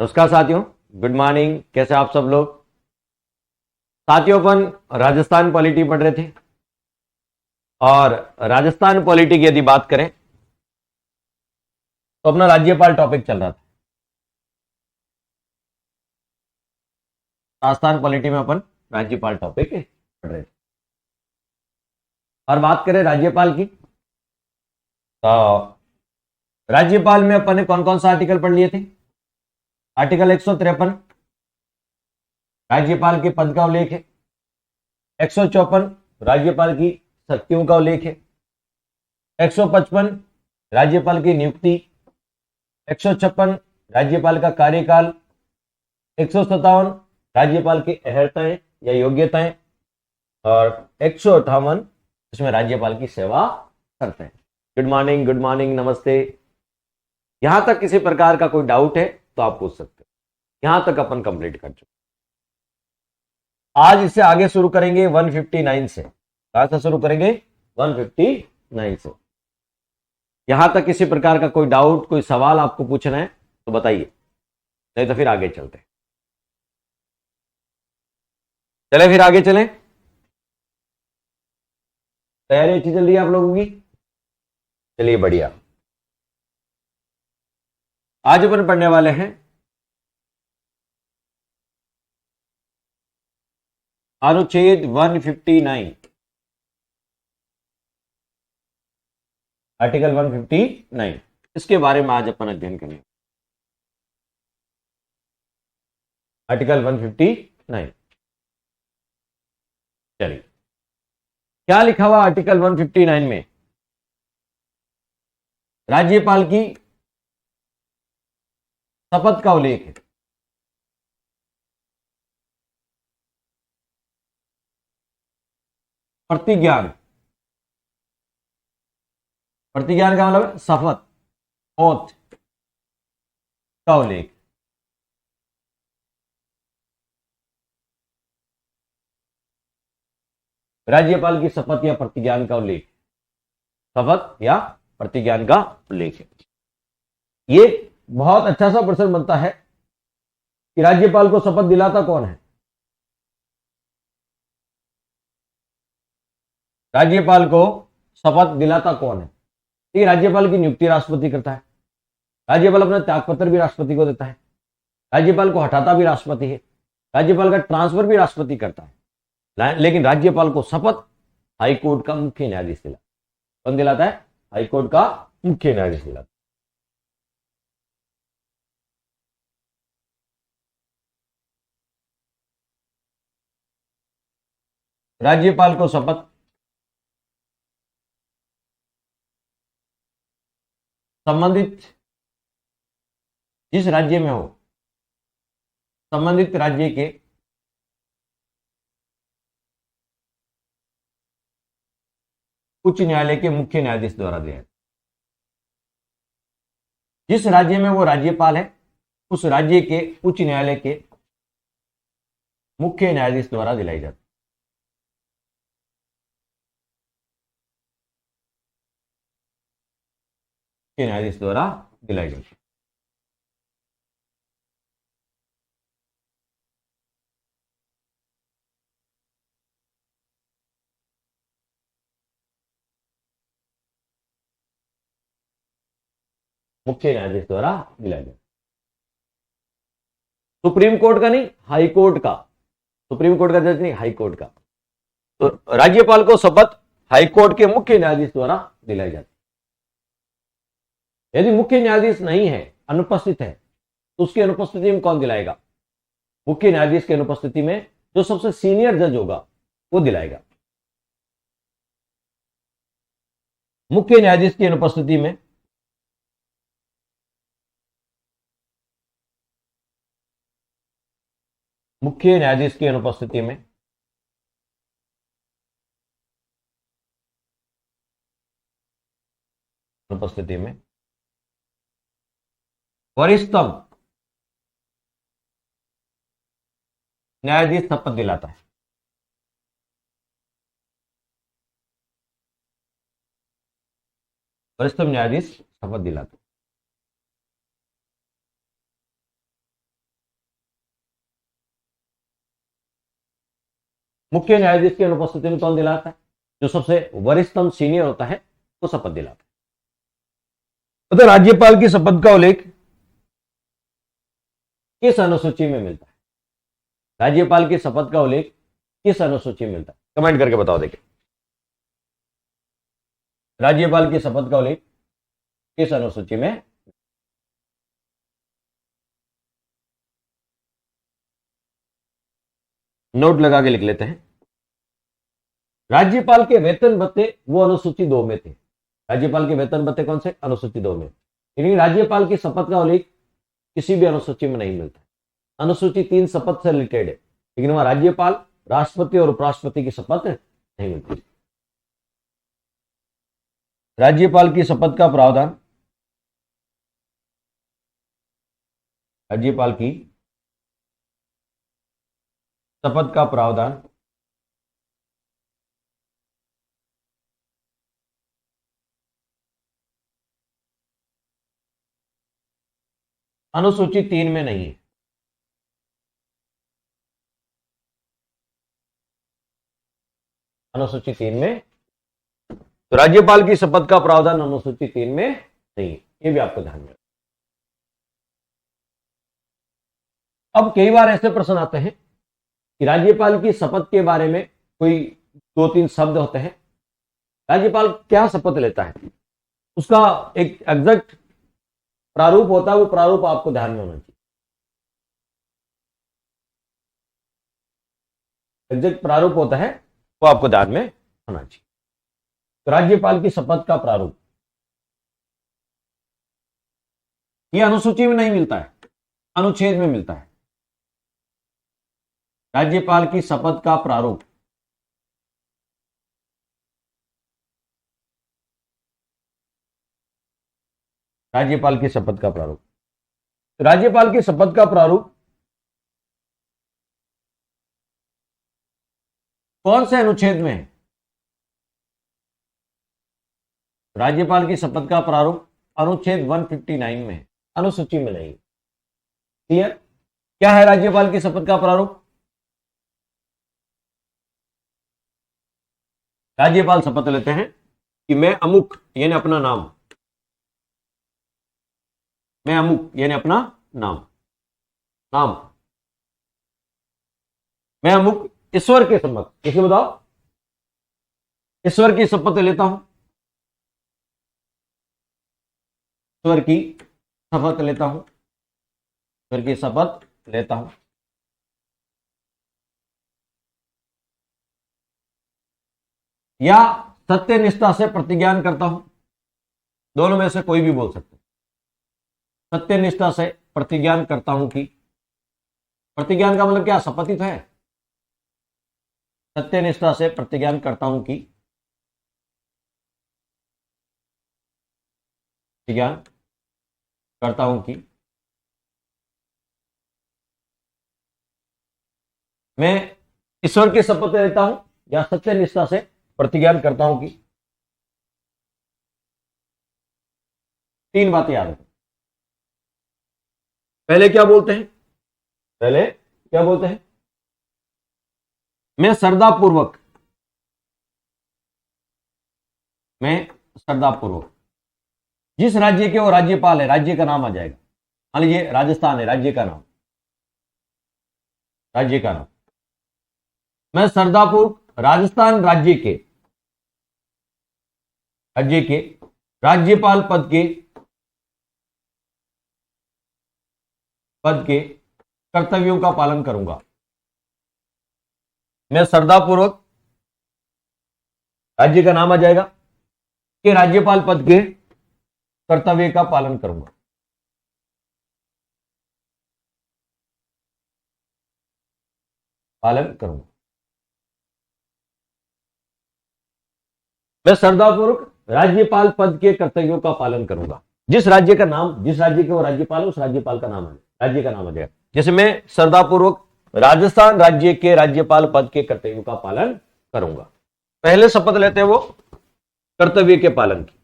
नमस्कार साथियों, good morning. कैसे आप सब लोग? साथियों, अपन राजस्थान पॉलिटी पढ़ रहे थे और राजस्थान पॉलिटी की यदि बात करें तो अपना राज्यपाल टॉपिक चल रहा था। राजस्थान पॉलिटी में अपन राज्यपाल टॉपिक पढ़ रहे थे और बात करें राज्यपाल की तो राज्यपाल में अपन ने कौन कौन सा आर्टिकल पढ़ लिए थे? आर्टिकल 153 राज्यपाल के पद का उल्लेख है। 154 राज्यपाल की शक्तियों का उल्लेख है। 155 राज्यपाल की नियुक्ति। 156 राज्यपाल का कार्यकाल। 157 राज्यपाल की अहर्ताएं या योग्यताएं और 158 इसमें राज्यपाल की सेवा करते हैं। गुड मॉर्निंग, गुड मॉर्निंग, नमस्ते। यहां तक किसी प्रकार का कोई डाउट है तो आप पूछ सकते हैं। यहां तक अपन कंप्लीट कर चुके। आज इससे आगे शुरू करेंगे 159 से। कहां से शुरू करेंगे? 159 से। यहां तक किसी प्रकार का कोई डाउट, कोई सवाल आपको पूछना है तो बताइए, नहीं तो फिर आगे चलते हैं। चले फिर आगे चलें। तैयारी अच्छी चल रही है आप लोगों की? चलिए बढ़िया। आज अपन पढ़ने वाले हैं अनुच्छेद 159, आर्टिकल 159। इसके बारे में आज अपन अध्ययन करेंगे। आर्टिकल 159। चलिए, क्या लिखा हुआ आर्टिकल 159 में? राज्यपाल की शपथ का उल्लेख है। प्रतिज्ञान, प्रतिज्ञान का मतलब शपथ, ओथ का उल्लेख। राज्यपाल की शपथ या प्रतिज्ञान का उल्लेख, शपथ या प्रतिज्ञान का उल्लेख है। ये बहुत अच्छा सा प्रश्न बनता है कि राज्यपाल को शपथ दिलाता कौन है? राज्यपाल को शपथ दिलाता कौन है? ठीक है, राज्यपाल की नियुक्ति राष्ट्रपति करता है। राज्यपाल अपना त्यागपत्र भी राष्ट्रपति को देता है। राज्यपाल को हटाता भी राष्ट्रपति है। राज्यपाल का ट्रांसफर भी राष्ट्रपति करता है। लेकिन राज्यपाल को शपथ हाईकोर्ट का मुख्य न्यायाधीश दिलाता है। कौन दिलाता है? हाईकोर्ट का मुख्य न्यायाधीश दिलाता है। राज्यपाल को शपथ संबंधित जिस राज्य में हो, संबंधित राज्य के उच्च न्यायालय के मुख्य न्यायाधीश द्वारा दिया है। जिस राज्य में वो राज्यपाल है उस राज्य के उच्च न्यायालय के मुख्य न्यायाधीश द्वारा दिलाई जाती है। न्यायाधीश द्वारा दिलाई जाती है। मुख्य न्यायाधीश द्वारा दिलाई जाती है। सुप्रीम कोर्ट का नहीं, हाई कोर्ट का। सुप्रीम कोर्ट का जज नहीं, हाई कोर्ट का। तो राज्यपाल को शपथ हाई कोर्ट के मुख्य न्यायाधीश द्वारा दिलाई जाती है। यदि मुख्य न्यायाधीश नहीं है, अनुपस्थित है, तो उसकी अनुपस्थिति में कौन दिलाएगा? मुख्य न्यायाधीश की अनुपस्थिति में जो सबसे सीनियर जज होगा वो दिलाएगा। मुख्य न्यायाधीश की अनुपस्थिति में मुख्य न्यायाधीश की अनुपस्थिति में वरिष्ठतम न्यायाधीश शपथ दिलाता है। वरिष्ठतम न्यायाधीश शपथ दिलाता है। मुख्य न्यायाधीश की अनुपस्थिति में कौन दिलाता है? जो सबसे वरिष्ठतम सीनियर होता है वो शपथ दिलाता है। तो राज्यपाल की शपथ का उल्लेख किस अनुसूची में मिलता है? राज्यपाल की शपथ का उल्लेख किस अनुसूची में मिलता है? कमेंट करके बताओ। देखिए, राज्यपाल की शपथ का उल्लेख किस अनुसूची में? नोट लगा के लिख लेते हैं। राज्यपाल के वेतन भत्ते वो अनुसूची 2 में थे। राज्यपाल के वेतन भत्ते कौन से? अनुसूची 2 में। लेकिन राज्यपाल की शपथ का उल्लेख किसी भी अनुसूची में नहीं मिलता। अनुसूची 3 शपथ से रिलेटेड है, लेकिन वहां राज्यपाल, राष्ट्रपति और उपराष्ट्रपति की शपथ नहीं मिलती। राज्यपाल की शपथ का प्रावधान, राज्यपाल की शपथ का प्रावधान अनुसूची 3 में नहीं है। अनुसूची 3 में, तो राज्यपाल की शपथ का प्रावधान अनुसूची 3 में नहीं है, ये भी आपको ध्यान में। अब कई बार ऐसे प्रश्न आते हैं कि राज्यपाल की शपथ के बारे में कोई 2-3 शब्द होते हैं। राज्यपाल क्या शपथ लेता है उसका एक एग्जैक्ट प्रारूप होता है, वो प्रारूप आपको ध्यान में होना चाहिए। एग्जैक्ट प्रारूप होता है वो आपको ध्यान में होना चाहिए। तो राज्यपाल की शपथ का प्रारूप ये अनुसूची में नहीं मिलता है, अनुच्छेद में मिलता है। राज्यपाल की शपथ का प्रारूप राज्यपाल की शपथ का प्रारूप, राज्यपाल की शपथ का प्रारूप कौन से अनुच्छेद में है? राज्यपाल की शपथ का प्रारूप अनुच्छेद 159 में है, अनुसूची में नहीं। क्लियर? क्या है राज्यपाल की शपथ का प्रारूप? राज्यपाल शपथ लेते हैं कि मैं अमुक यानी अपना नाम, मैं अमुक यानी अपना नाम, नाम मैं अमुक ईश्वर के सम्मत, किसे बताओ? ईश्वर की शपथ लेता हूं, ईश्वर की शपथ लेता हूं, ईश्वर की शपथ लेता हूं, या सत्य निष्ठा से प्रतिज्ञान करता हूं। दोनों में से कोई भी बोल सकते। सत्य निष्ठा से प्रतिज्ञान करता हूं कि, प्रतिज्ञान का मतलब क्या? शपथ ही तो है। सत्य निष्ठा से प्रतिज्ञान करता हूं कि, प्रतिज्ञान करता हूं कि मैं ईश्वर की शपथ लेता हूं या सत्य निष्ठा से प्रतिज्ञान करता हूं कि, 3 बातें याद रखें। पहले क्या बोलते हैं? पहले क्या बोलते हैं? मैं श्रद्धापूर्वक, मैं श्रद्धापूर्वक, जिस राज्य के वो राज्यपाल है, राज्य का नाम आ जाएगा। मान लीजिए राजस्थान है, राज्य का नाम, राज्य का नाम, मैं श्रद्धापूर्वक राजस्थान राज्य के राज्यपाल पद के कर्तव्यों का पालन करूंगा। मैं श्रद्धापूर्वक, राज्य का नाम आ जाएगा, कि राज्यपाल पद के कर्तव्य का पालन करूंगा। पालन करूंगा। मैं श्रद्धापूर्वक राज्यपाल पद के कर्तव्यों का पालन करूंगा। जिस राज्य का नाम, जिस राज्य के वो राज्यपाल है, उस राज्यपाल का नाम है, राज्य का नाम आ जाएगा। जैसे मैं श्रद्धापूर्वक राजस्थान राज्य के राज्यपाल पद के कर्तव्यों का पालन करूंगा। पहले शपथ लेते हैं वो कर्तव्य के पालन की,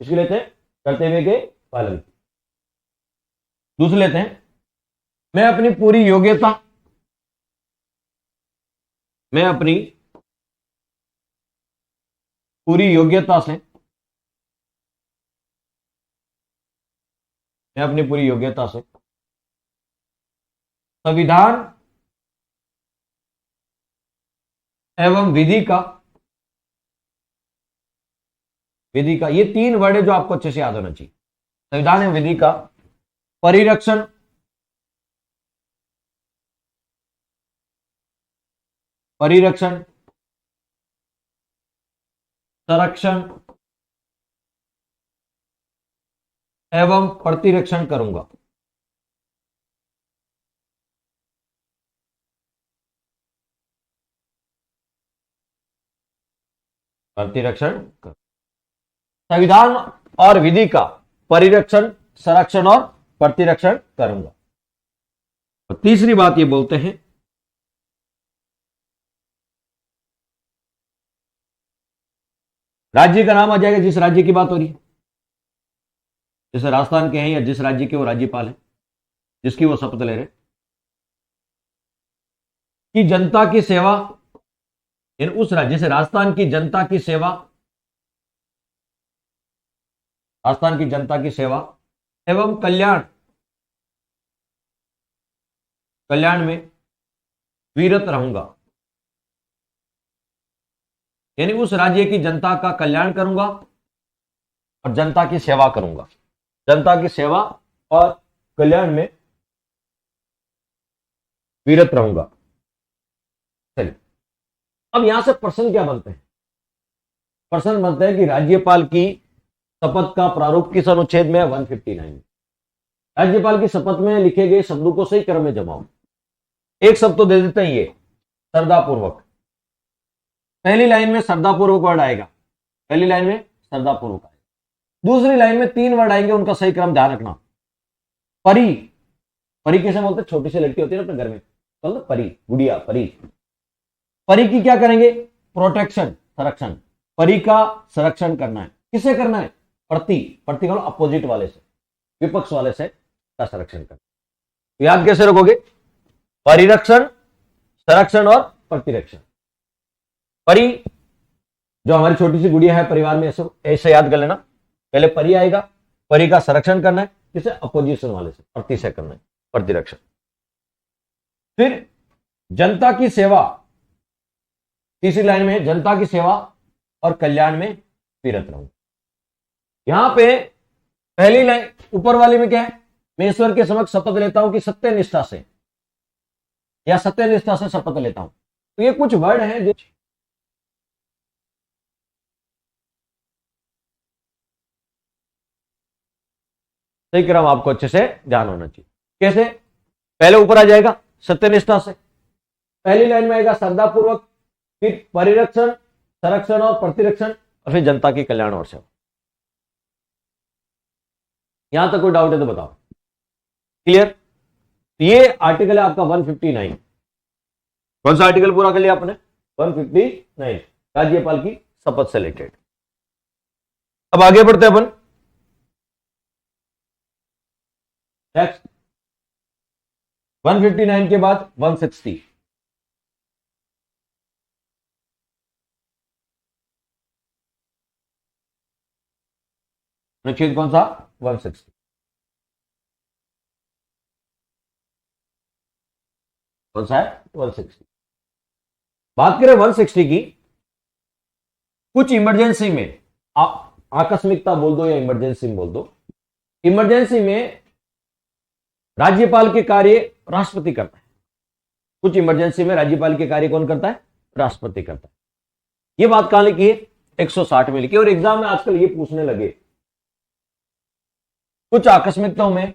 इसके लेते हैं कर्तव्य के पालन की। दूसरे लेते हैं मैं अपनी पूरी योग्यता मैं अपनी पूरी योग्यता से, मैं अपनी पूरी योग्यता से संविधान एवं विधि का, ये तीन वर्ड है जो आपको अच्छे से याद होना चाहिए। संविधान एवं विधि का परिरक्षण, संरक्षण एवं प्रतिरक्षण करूंगा। प्रतिरक्षण कर, संविधान और विधि का परिरक्षण, संरक्षण और प्रतिरक्षण करूंगा। और तीसरी बात ये बोलते हैं, राज्य का नाम आ जाएगा जिस राज्य की बात हो रही है, जैसे राजस्थान के हैं या जिस राज्य के वो राज्यपाल है जिसकी वो शपथ ले रहे, कि जनता की सेवा, इन उस राज्य से राजस्थान की जनता की सेवा, राजस्थान की जनता की सेवा एवं कल्याण में विरत रहूंगा। यानी उस राज्य की जनता का कल्याण करूंगा और जनता की सेवा करूंगा, जनता की सेवा और कल्याण में विरत रहूंगा। चलिए, अब यहां से प्रश्न क्या बनते हैं? प्रश्न बनते हैं कि राज्यपाल की शपथ का प्रारूप किस अनुच्छेद में है? 159। राज्यपाल की शपथ में लिखे गए शब्दों को सही क्रम में जमाओ। एक शब्द तो दे देते हैं ये, श्रद्धापूर्वक। पहली लाइन में श्रद्धापूर्वक वर्ड आएगा, पहली लाइन में श्रद्धापूर्वक आएगा। दूसरी लाइन में 3 वर्ड आएंगे, उनका सही क्रम ध्यान रखना। परी, परी कैसे बोलते? छोटी सी लड़की होती है ना अपने घर में, बोलते परी, गुड़िया, परी। परी की क्या करेंगे? प्रोटेक्शन, संरक्षण। परी का संरक्षण करना है। किसे करना है? प्रति का अपोजिट वाले से, विपक्ष वाले से का संरक्षण करना। याद कैसे रखोगे? परिरक्षण, संरक्षण और प्रतिरक्षण। परी जो हमारी छोटी सी गुड़िया है परिवार में, ऐसे याद कर लेना। पहले परी आएगा, परी का संरक्षण करना है, किसे? अपोजिशन वाले से, प्रति से करना है, प्रतिरक्षण। फिर जनता की सेवा, तीसरी लाइन में जनता की सेवा और कल्याण में विरत रहूं। यहां पे पहली लाइन ऊपर वाले में क्या है? मैं ईश्वर के समक्ष शपथ लेता हूं कि सत्यनिष्ठा से, या सत्यनिष्ठा से शपथ लेता हूं। तो ये कुछ वर्ड हैं जो सही क्रम आपको अच्छे से ध्यान होना चाहिए। कैसे? पहले ऊपर आ जाएगा सत्यनिष्ठा से, पहली लाइन में आएगा श्रद्धापूर्वक, फिर परिरक्षण, संरक्षण और प्रतिरक्षण, और फिर जनता की कल्याण और सेवा। यहां तक कोई डाउट है तो बताओ। क्लियर? ये आर्टिकल है आपका 159। कौन सा आर्टिकल पूरा कर लिया आपने? 159, राज्यपाल की शपथ से रिलेटेड। अब आगे बढ़ते हैं अपन। नेक्स्ट 159 के बाद 160। अनुच्छेद कौन सा? 160। कौन सा है? 160। बात करें 160 की, कुछ इमरजेंसी में, आप आकस्मिकता बोल दो या इमरजेंसी में बोल दो, इमरजेंसी में राज्यपाल के कार्य राष्ट्रपति करता है। कुछ इमरजेंसी में राज्यपाल के कार्य कौन करता है? राष्ट्रपति करता है। यह बात कहां लिखी है? 160 में लिखी। और एग्जाम में आजकल ये पूछने लगे, कुछ आकस्मिकताओं में,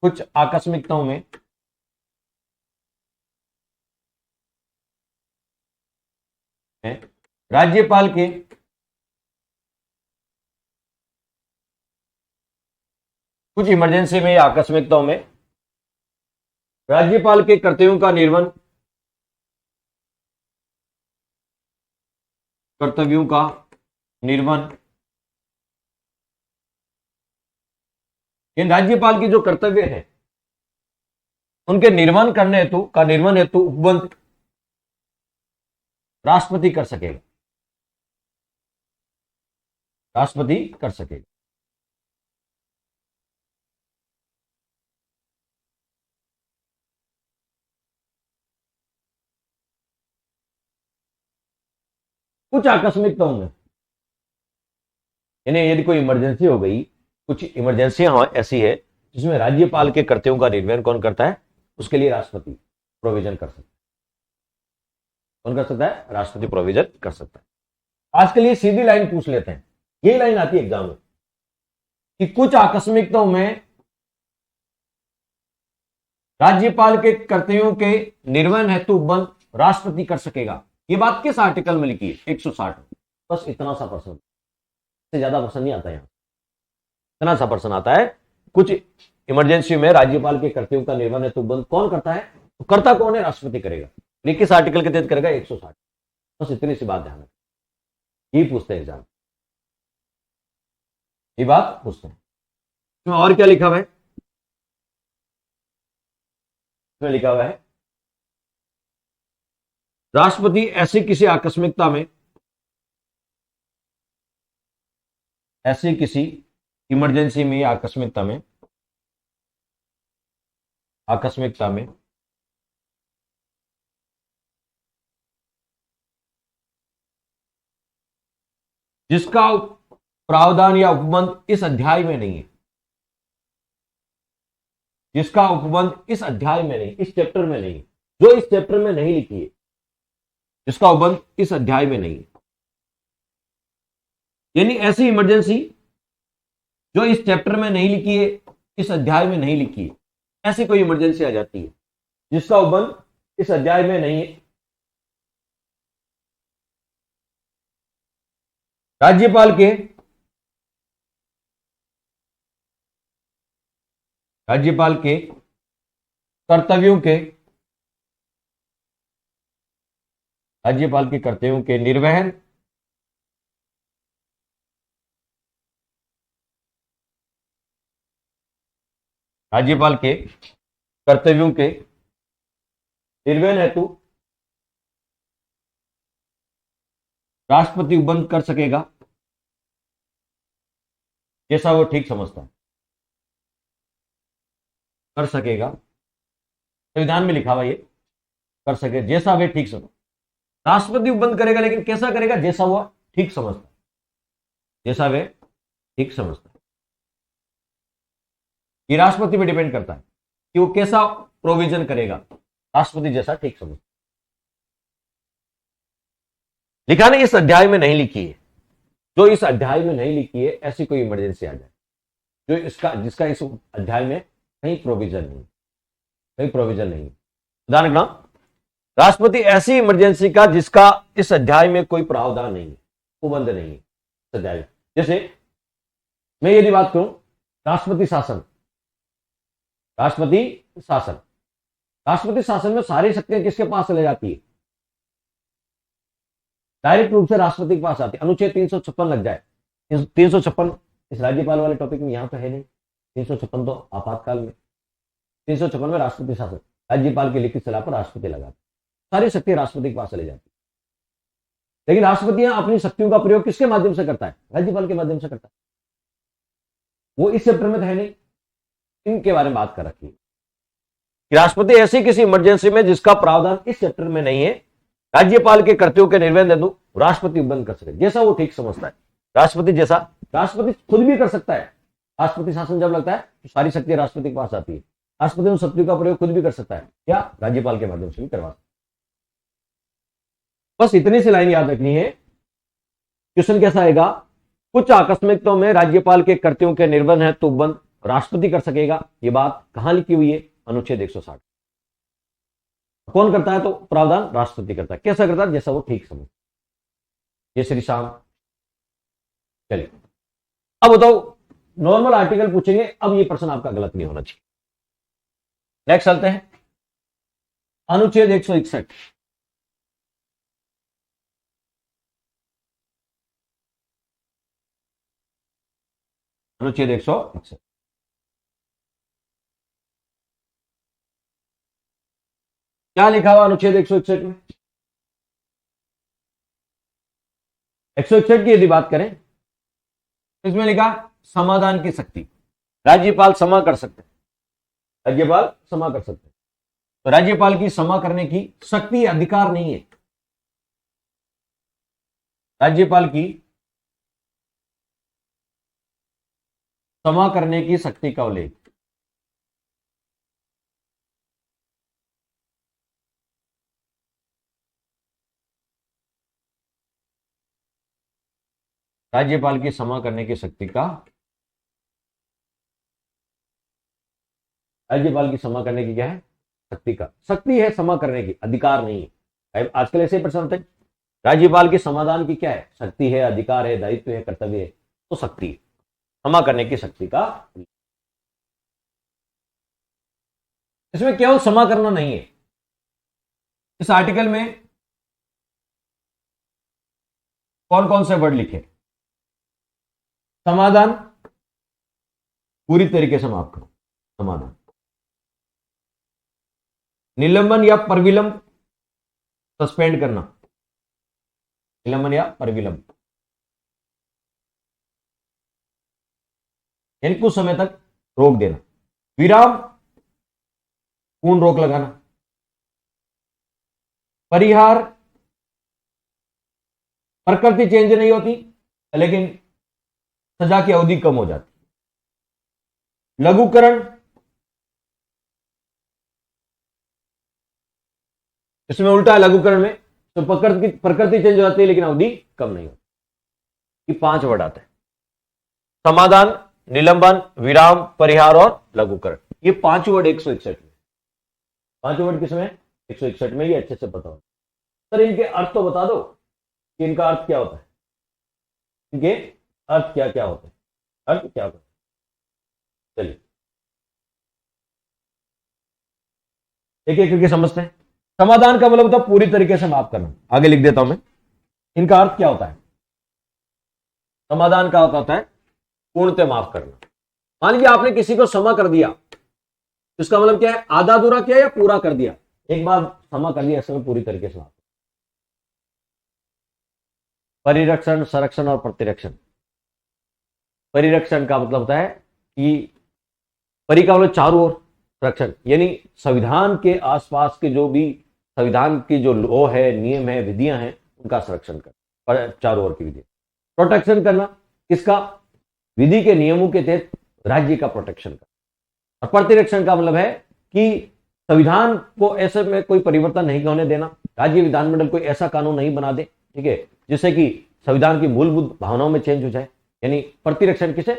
कुछ आकस्मिकताओं में राज्यपाल के कुछ इमरजेंसी में या आकस्मिकताओं में राज्यपाल के कर्तव्यों का निर्वहन, कर्तव्यों का निर्वहन, इन राज्यपाल की जो कर्तव्य है उनके निर्वहन करने हेतु का निर्वहन हेतु उपबंध राष्ट्रपति कर सकेगा, राष्ट्रपति कर सकेगा। कुछ आकस्मिकताओं में, यानी यदि कोई इमरजेंसी हो गई, कुछ इमरजेंसियां ऐसी है जिसमें राज्यपाल के कर्तव्यों का निर्वहन कौन करता है, उसके लिए राष्ट्रपति प्रोविजन कर सकता है। कौन कर सकता है? राष्ट्रपति प्रोविजन कर सकता है। आज के लिए सीधी लाइन पूछ लेते हैं, यही लाइन आती है एग्जाम में कि कुछ आकस्मिकताओं में राज्यपाल के कर्तव्यों के निर्वहन हेतु उपबंध राष्ट्रपति कर सकेगा। ये बात किस आर्टिकल में लिखी है? 160। बस इतना सा प्रश्न, इससे ज्यादा प्रश्न नहीं आता। यहां इतना सा प्रश्न आता है, कुछ इमरजेंसी में राज्यपाल के कर्तव्यों का निर्वहन हेतु उपबंध कौन करता है? तो करता कौन है? राष्ट्रपति करेगा। ये किस आर्टिकल के तहत करेगा? 160। बस इतनी सी बात ध्यान रखें, यही पूछते हैं एग्जाम, ये बात पूछते हैं। इसमें और क्या लिखा हुआ है? इसमें लिखा हुआ है राष्ट्रपति ऐसी किसी आकस्मिकता में, ऐसी किसी इमरजेंसी में, आकस्मिकता में, आकस्मिकता में जिसका प्रावधान या उपबंध इस अध्याय में नहीं है, जिसका उपबंध इस अध्याय में नहीं, इस चैप्टर में नहीं, जो इस चैप्टर में नहीं लिखी है, जिसका उपबंध इस अध्याय में नहीं है, यानी ऐसी इमरजेंसी जो इस चैप्टर में नहीं लिखी है, इस अध्याय में नहीं लिखी है, ऐसी कोई इमरजेंसी आ जाती है जिसका उपबंध इस अध्याय में नहीं है, राज्यपाल के कर्तव्यों के, राज्यपाल के कर्तव्यों के निर्वहन राज्यपाल के कर्तव्यों के निर्वहन हेतु राष्ट्रपति उपबंध कर सकेगा, जैसा वो ठीक समझता है। कर सकेगा, संविधान में लिखा हुआ ये, कर सके जैसा वे ठीक समझ। राष्ट्रपति उपबंध करेगा, लेकिन कैसा करेगा? जैसा वो ठीक समझता है, जैसा वे ठीक समझता है। ये राष्ट्रपति पे डिपेंड करता है कि वो कैसा प्रोविजन करेगा, राष्ट्रपति जैसा ठीक समझता है। लिखा नहीं, इस अध्याय में नहीं लिखी है, जो इस अध्याय में नहीं लिखी है, ऐसी कोई इमरजेंसी आ जाए जो जिसका इस अध्याय में कहीं प्रोविजन नहीं, कहीं प्रोविजन नहीं। उदाहरण नाम, राष्ट्रपति ऐसी इमरजेंसी का जिसका इस अध्याय में कोई प्रावधान नहीं है, उपबंध नहीं है इस अध्याय में। जैसे मैं यदि बात करूं राष्ट्रपति शासन, राष्ट्रपति शासन, राष्ट्रपति शासन में सारी शक्तियां किसके पास चले जाती है? डायरेक्ट रूप से राष्ट्रपति के पास आती है। अनुच्छेद 356 लग जाए, 356 इस राज्यपाल वाले टॉपिक में यहां तो है नहीं, 356 तो आपातकाल में, 356 में राष्ट्रपति शासन, राज्यपाल की लिखित सलाह पर राष्ट्रपति लगाते, सारी शक्तियां राष्ट्रपति के पास चले जाती। लेकिन राष्ट्रपति अपनी शक्तियों का प्रयोग किसके माध्यम से करता है? राज्यपाल के माध्यम से करता है। वो इस चैप्टर में तो है नहीं, इनके बारे में बात कर रखी है कि राष्ट्रपति ऐसी किसी इमरजेंसी में जिसका प्रावधान इस चैप्टर में नहीं है, राज्यपाल के कर्तव्यों के निर्वहन हेतु राष्ट्रपति उपबंध कर सके, जैसा वो ठीक समझता है। राष्ट्रपति जैसा, राष्ट्रपति खुद भी कर सकता है। राष्ट्रपति शासन जब लगता है तो सारी शक्ति राष्ट्रपति के पास आती है, राष्ट्रपति उन शक्तियों का प्रयोग खुद भी कर सकता है या राज्यपाल के माध्यम से भी करवा सकता है। बस इतनी सी लाइन याद रखनी है। क्वेश्चन कैसा आएगा? कुछ आकस्मिकताओं में राज्यपाल के कर्तव्यों के निर्वहन हेतु उपबंध राष्ट्रपति कर सकेगा। ये बात कहां लिखी हुई है? अनुच्छेद 160। कौन करता है? तो प्रावधान राष्ट्रपति करता है। कैसा करता है? जैसा वो ठीक समझ। जय श्री श्याम। चलिए अब बताओ, नॉर्मल आर्टिकल पूछेंगे, अब ये प्रश्न आपका गलत नहीं होना चाहिए। नेक्स्ट चलते हैं, अनुच्छेद 161। अनुच्छेद 161 क्या लिखा हुआ अनुच्छेद 161 में? 161 की यदि बात करें, इसमें लिखा समाधान की शक्ति। राज्यपाल क्षमा कर सकते हैं, राज्यपाल क्षमा कर सकते हैं। तो राज्यपाल की क्षमा करने की शक्ति, अधिकार नहीं है। राज्यपाल की क्षमा करने की शक्ति का उल्लेख, राज्यपाल की क्षमा करने की शक्ति का, राज्यपाल की क्षमा करने की क्या है? शक्ति का, शक्ति है क्षमा करने की, अधिकार नहीं है। आजकल ऐसे प्रश्न होते हैं, राज्यपाल की समाधान की क्या है? शक्ति है, अधिकार है, दायित्व है, कर्तव्य है, तो शक्ति है, क्षमा करने की शक्ति का। इसमें केवल क्षमा करना नहीं है। इस आर्टिकल में कौन कौन से वर्ड लिखे? समाधान, पूरी तरीके से माफ करो, समाधान। निलंबन या परविलंब, सस्पेंड करना, निलंबन या परविलंब, यानी कुछ समय तक रोक देना। विराम, पूर्ण रोक लगाना। परिहार, प्रकृति चेंज नहीं होती लेकिन सजा की अवधि कम हो जाती। लघुकरण, इसमें उल्टा है, लघुकरण में तो प्रकृति चेंज हो जाती है लेकिन अवधि कम नहीं होती। ये 5 वर्ड आते हैं, समाधान, निलंबन, विराम, परिहार और लघुकरण। ये 5 वर्ड 161 में, 5 वर्ड किसमें? 161 में। ये अच्छे से पता हो। सर इनके अर्थ तो बता दो कि इनका अर्थ क्या होता है, इनके अर्थ क्या क्या होते हैं, अर्थ क्या होता है? चलिए एक एक करके समझते हैं। समाधान का मतलब होता है पूरी तरीके से माफ करना। आगे लिख देता हूं मैं। इनका अर्थ क्या होता है? समाधान का होता है पूर्णतः माफ करना। मान लीजिए आपने किसी को क्षमा कर दिया, तो इसका मतलब क्या है? आधा अधूरा किया या पूरा कर दिया? एक बार क्षमा कर दिया, इसमें पूरी तरीके से माफ। परिरक्षण, संरक्षण और प्रतिरक्षण। परिरक्षण का मतलब होता है कि परि का मतलब चारों ओर, रक्षण यानी संविधान के आसपास के जो भी संविधान की जो लॉ है, नियम है, विधियां हैं, उनका संरक्षण करना, चारों ओर की विधि। प्रोटेक्शन करना, किसका? विधि के नियमों के तहत राज्य का प्रोटेक्शन करना। और प्रतिरक्षण का मतलब है कि संविधान को ऐसे में कोई परिवर्तन नहीं होने देना, राज्य विधानमंडल कोई ऐसा कानून नहीं बना दे, ठीक है, जिससे कि संविधान की मूलभूत भावनाओं में चेंज हो जाए। यानी प्रतिरक्षण किसे?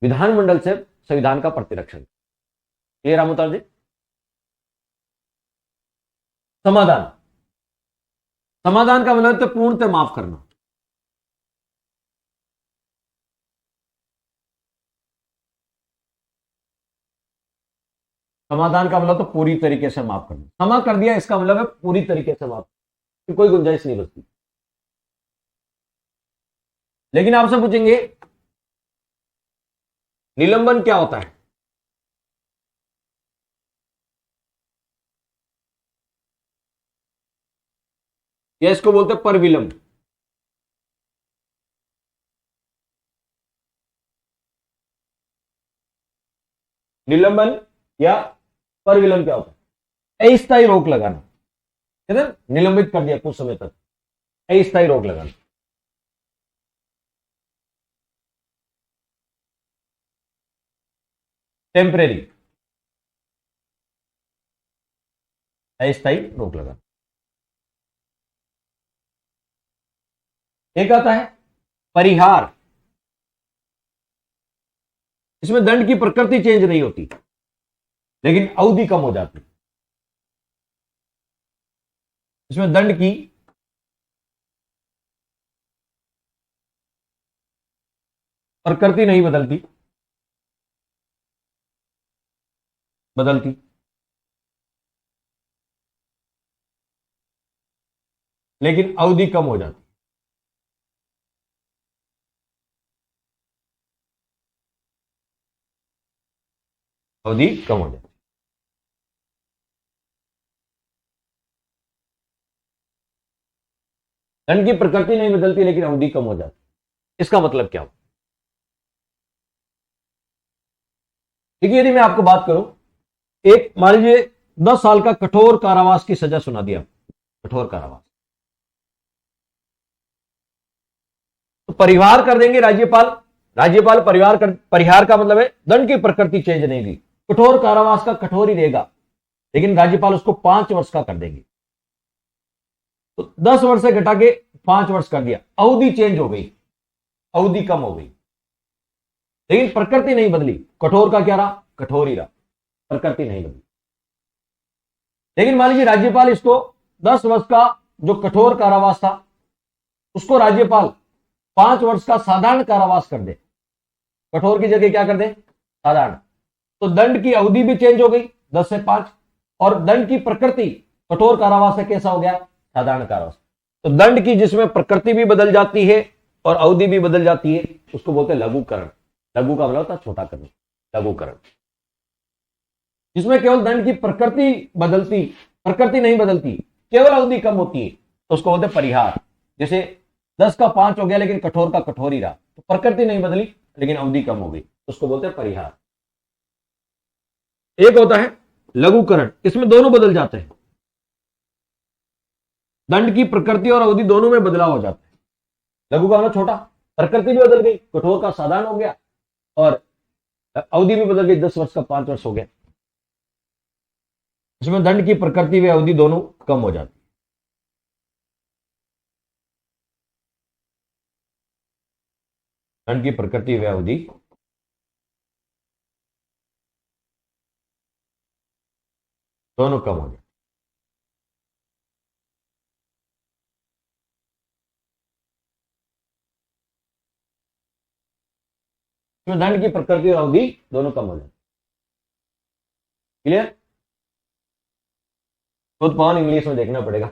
विधानमंडल से संविधान का प्रतिरक्षण। क्लियर रामोताल जी? समाधान, समाधान का मतलब तो पूर्णतः माफ करना। समाधान का मतलब तो पूरी तरीके से माफ करना। क्षमा कर दिया, इसका मतलब है पूरी तरीके से माफ, कोई गुंजाइश नहीं बचती। लेकिन आपसे पूछेंगे निलंबन क्या होता है? या इसको बोलते हैं परविलंब। निलंबन या परविलंब क्या होता है? अस्थायी रोक लगाना, कहते हैं निलंबित कर दिया कुछ समय तक, अस्थायी रोक लगाना। टेम्परेरी, अस्थायी रोक लगाना। एक आता है परिहार, इसमें दंड की प्रकृति चेंज नहीं होती लेकिन अवधि कम हो जाती। इसमें दंड की प्रकृति नहीं बदलती, बदलती, लेकिन अवधि कम हो जाती। अवधि कम हो जाती। दंड की प्रकृति नहीं बदलती लेकिन अवधि कम हो जाती। इसका मतलब क्या हो? देखिए, यदि मैं आपको बात करूं, एक मान लीजिए 10 साल का कठोर कारावास की सजा सुना दिया, कठोर कारावास, तो परिहार कर देंगे राज्यपाल। राज्यपाल परिहार का मतलब है दंड की प्रकृति चेंज नहीं की, कठोर कारावास का कठोर ही रहेगा, लेकिन राज्यपाल उसको 5 वर्ष का कर देंगे। तो 10 वर्ष से घटा के 5 वर्ष कर दिया, अवधि चेंज हो गई, अवधि कम हो गई, लेकिन प्रकृति नहीं बदली। कठोर का क्या रहा? कठोर ही रहा, प्रकृति नहीं बदली। लेकिन मान लीजिए राज्यपाल इसको 10 वर्ष का जो कठोर कारावास था उसको राज्यपाल 5 वर्ष का साधारण कारावास कर दे, कठोर की जगह क्या कर दे? साधारण। तो दंड की अवधि भी चेंज हो गई 10 से 5, और दंड की प्रकृति कठोर कारावास से कैसा हो गया? साधारण कारावास। तो दंड की जिसमें प्रकृति भी बदल जाती है और अवधि भी बदल जाती है उसको बोलते हैं लघुकरण। लघु का मतलब होता है छोटा करना, लघुकरण। जिसमें केवल दंड की प्रकृति बदलती, प्रकृति नहीं बदलती, केवल अवधि कम होती है, तो उसको बोलते हैं परिहार। जैसे 10 का 5 हो गया लेकिन कठोर का कठोर ही रहा, तो प्रकृति नहीं बदली लेकिन अवधि कम हो गई, तो उसको बोलते हैं परिहार। एक होता है लघुकरण, इसमें दोनों बदल जाते हैं, दंड की प्रकृति और अवधि दोनों में बदलाव हो जाता है। लघु का मतलब छोटा, प्रकृति भी बदल गई, कठोर का साधारण हो गया, और अवधि भी बदल गई, 10 वर्ष का 5 वर्ष हो गया। इसमें दंड की प्रकृति व अवधि दोनों कम हो जाती है। दंड की प्रकृति व अवधि दोनों कम हो जाती है। इसमें दंड की प्रकृति और अवधि दोनों कम हो जाती है। क्लियर? खुद पवन इंग्लिश में देखना पड़ेगा,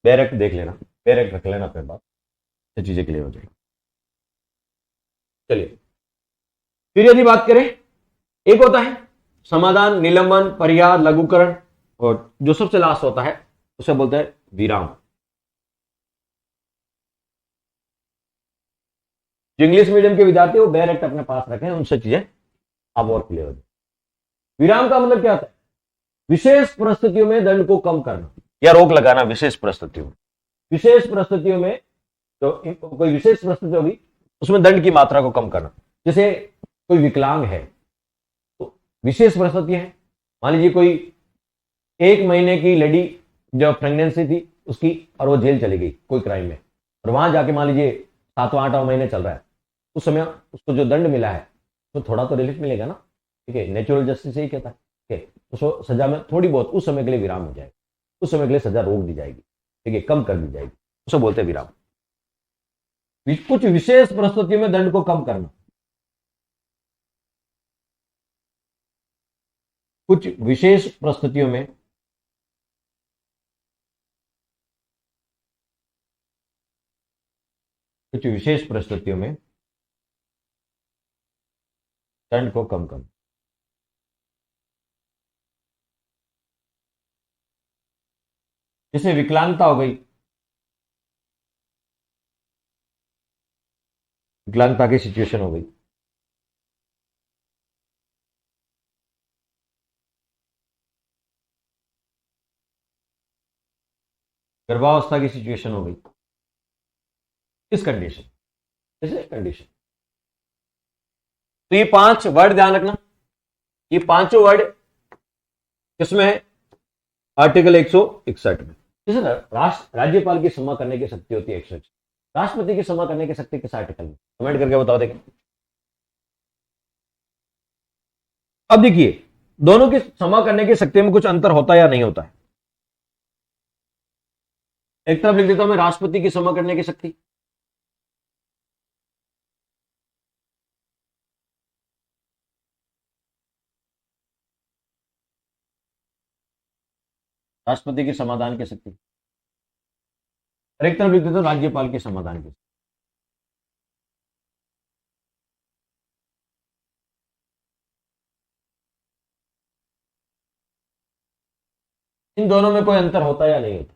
डायरेक्ट देख लेना, डायरेक्ट रख लेना, फिर बात ये चीजें क्लियर हो जाएगी। चलिए, फिर यदि बात करें, एक होता है समाधान, निलंबन, परिहार, लघुकरण, और जो सबसे लास्ट होता है उसे बोलते हैं विराम। जो इंग्लिश मीडियम के विद्यार्थी वो डायरेक्ट अपने पास रखें, उनसे चीजें अब और क्लियर हो जाए। विराम का मतलब क्या होता है? विशेष परिस्थितियों में दंड को कम करना या रोक लगाना। विशेष परिस्थितियों में, विशेष परिस्थितियों में तो कोई विशेष परिस्थिति होगी उसमें दंड की मात्रा को कम करना। जैसे कोई विकलांग है तो विशेष परिस्थिति है, मान लीजिए कोई 1 महीने की लेडी जो प्रेगनेंसी थी उसकी, और वो जेल चली गई कोई क्राइम में, और वहां जाके मान लीजिए 7वां 8वां महीने चल रहा है, उस समय उसको जो दंड मिला है तो थोड़ा तो रिलीफ मिलेगा ना, ठीक है, नेचुरल जस्टिस यही कहता है, ठीक है, उसको सजा में थोड़ी बहुत उस समय के लिए विराम हो जाएगा, उस समय के लिए सजा रोक दी जाएगी, ठीक है, कम कर दी जाएगी, उसे बोलते हैं विराम। कुछ विशेष परिस्थितियों में दंड को कम करना, कुछ विशेष परिस्थितियों में कुछ विशेष परिस्थितियों में दंड को कम करना। जैसे विकलांगता हो गई, विकलांगता की सिचुएशन हो गई, गर्भावस्था की सिचुएशन हो गई, इस कंडीशन, जैसे कंडीशन। तो ये 5 वर्ड ध्यान रखना, ये पांचों वर्ड किसमें है? आर्टिकल 161 में। जैसे राज्यपाल की क्षमा करने की शक्ति होती है 161, राष्ट्रपति की क्षमा करने की शक्ति किस आर्टिकल में? कमेंट करके बताओ देखें। अब देखिए, दोनों की क्षमा करने की शक्ति में कुछ अंतर होता है या नहीं होता है? एक तरफ लिख देता हूं मैं राष्ट्रपति की क्षमा करने की शक्ति, राष्ट्रपति की समाधान की शक्ति, और एक तरफ लिख देता हूं राज्यपाल के समाधान की। इन दोनों में कोई अंतर होता है या नहीं होता?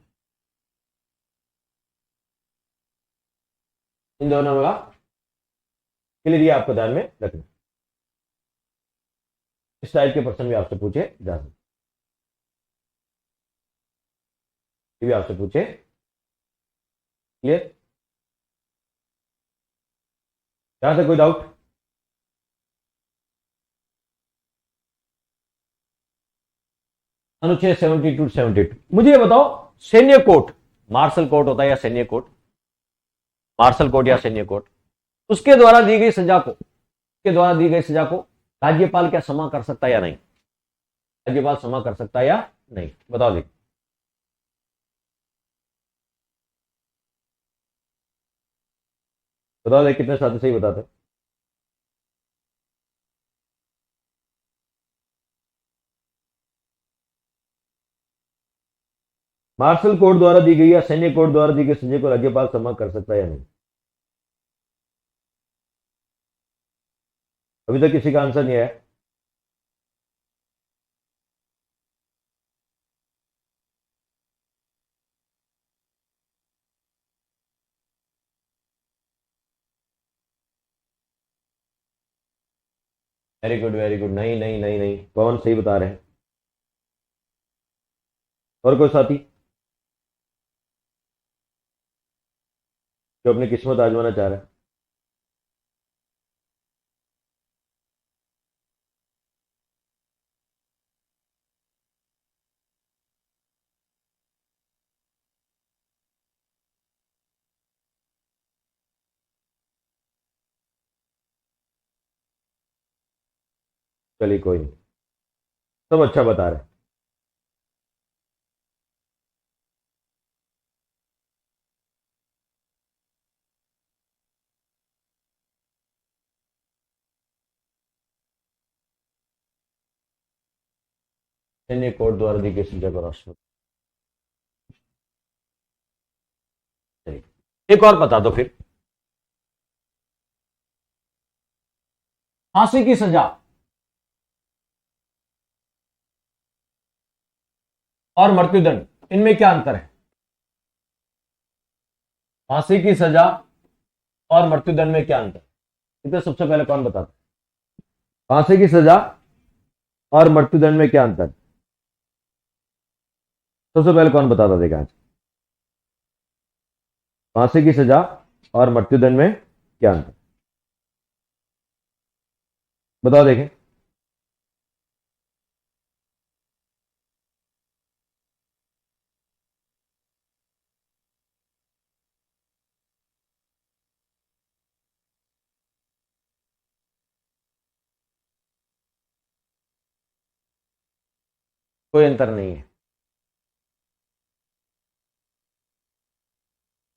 इन दोनों का क्लियर ये आपको ध्यान में रखना। इस टाइप के प्रश्न भी आपसे पूछे जा सकते, ये भी आपसे पूछे। क्लियर? यहां से कोई डाउट? अनुच्छेद 72 मुझे ये बताओ, सैन्य कोर्ट, मार्शल कोर्ट होता है या सैन्य कोर्ट, मार्शल कोर्ट या सैन्य कोर्ट, उसके द्वारा दी गई सजा को, उसके द्वारा दी गई सजा को राज्यपाल क्या क्षमा कर सकता है या नहीं? राज्यपाल क्षमा कर सकता है या नहीं? बताओ देखिए। बताओ देखिए कितने साथी सही बताते हैं। मार्शल कोर्ट द्वारा दी गई या सैन्य कोर्ट द्वारा दी गई सजा को राज्यपाल क्षमा कर सकता है या नहीं? अभी तक किसी का आंसर नहीं आया। Very good very good. नहीं नहीं नहीं नहीं, पवन सही बता रहे हैं। और कोई साथी जो अपनी किस्मत आजमाना चाह रहा है? चलिए कोई नहीं, सब अच्छा बता रहे हैं। सैन्य कोर्ट द्वारा दी गई सजा को राष्ट्रपति, चलिए एक और बता दो फिर। फांसी की सजा और मृत्युदंड, इनमें क्या अंतर है? फांसी की सजा और मृत्युदंड में क्या अंतर? इसे सबसे पहले कौन बताता है? फांसी की सजा और मृत्युदंड में क्या अंतर? सबसे पहले कौन बताता देगा आज? फांसी की सजा और मृत्युदंड में क्या अंतर? बताओ देखें। कोई अंतर नहीं है।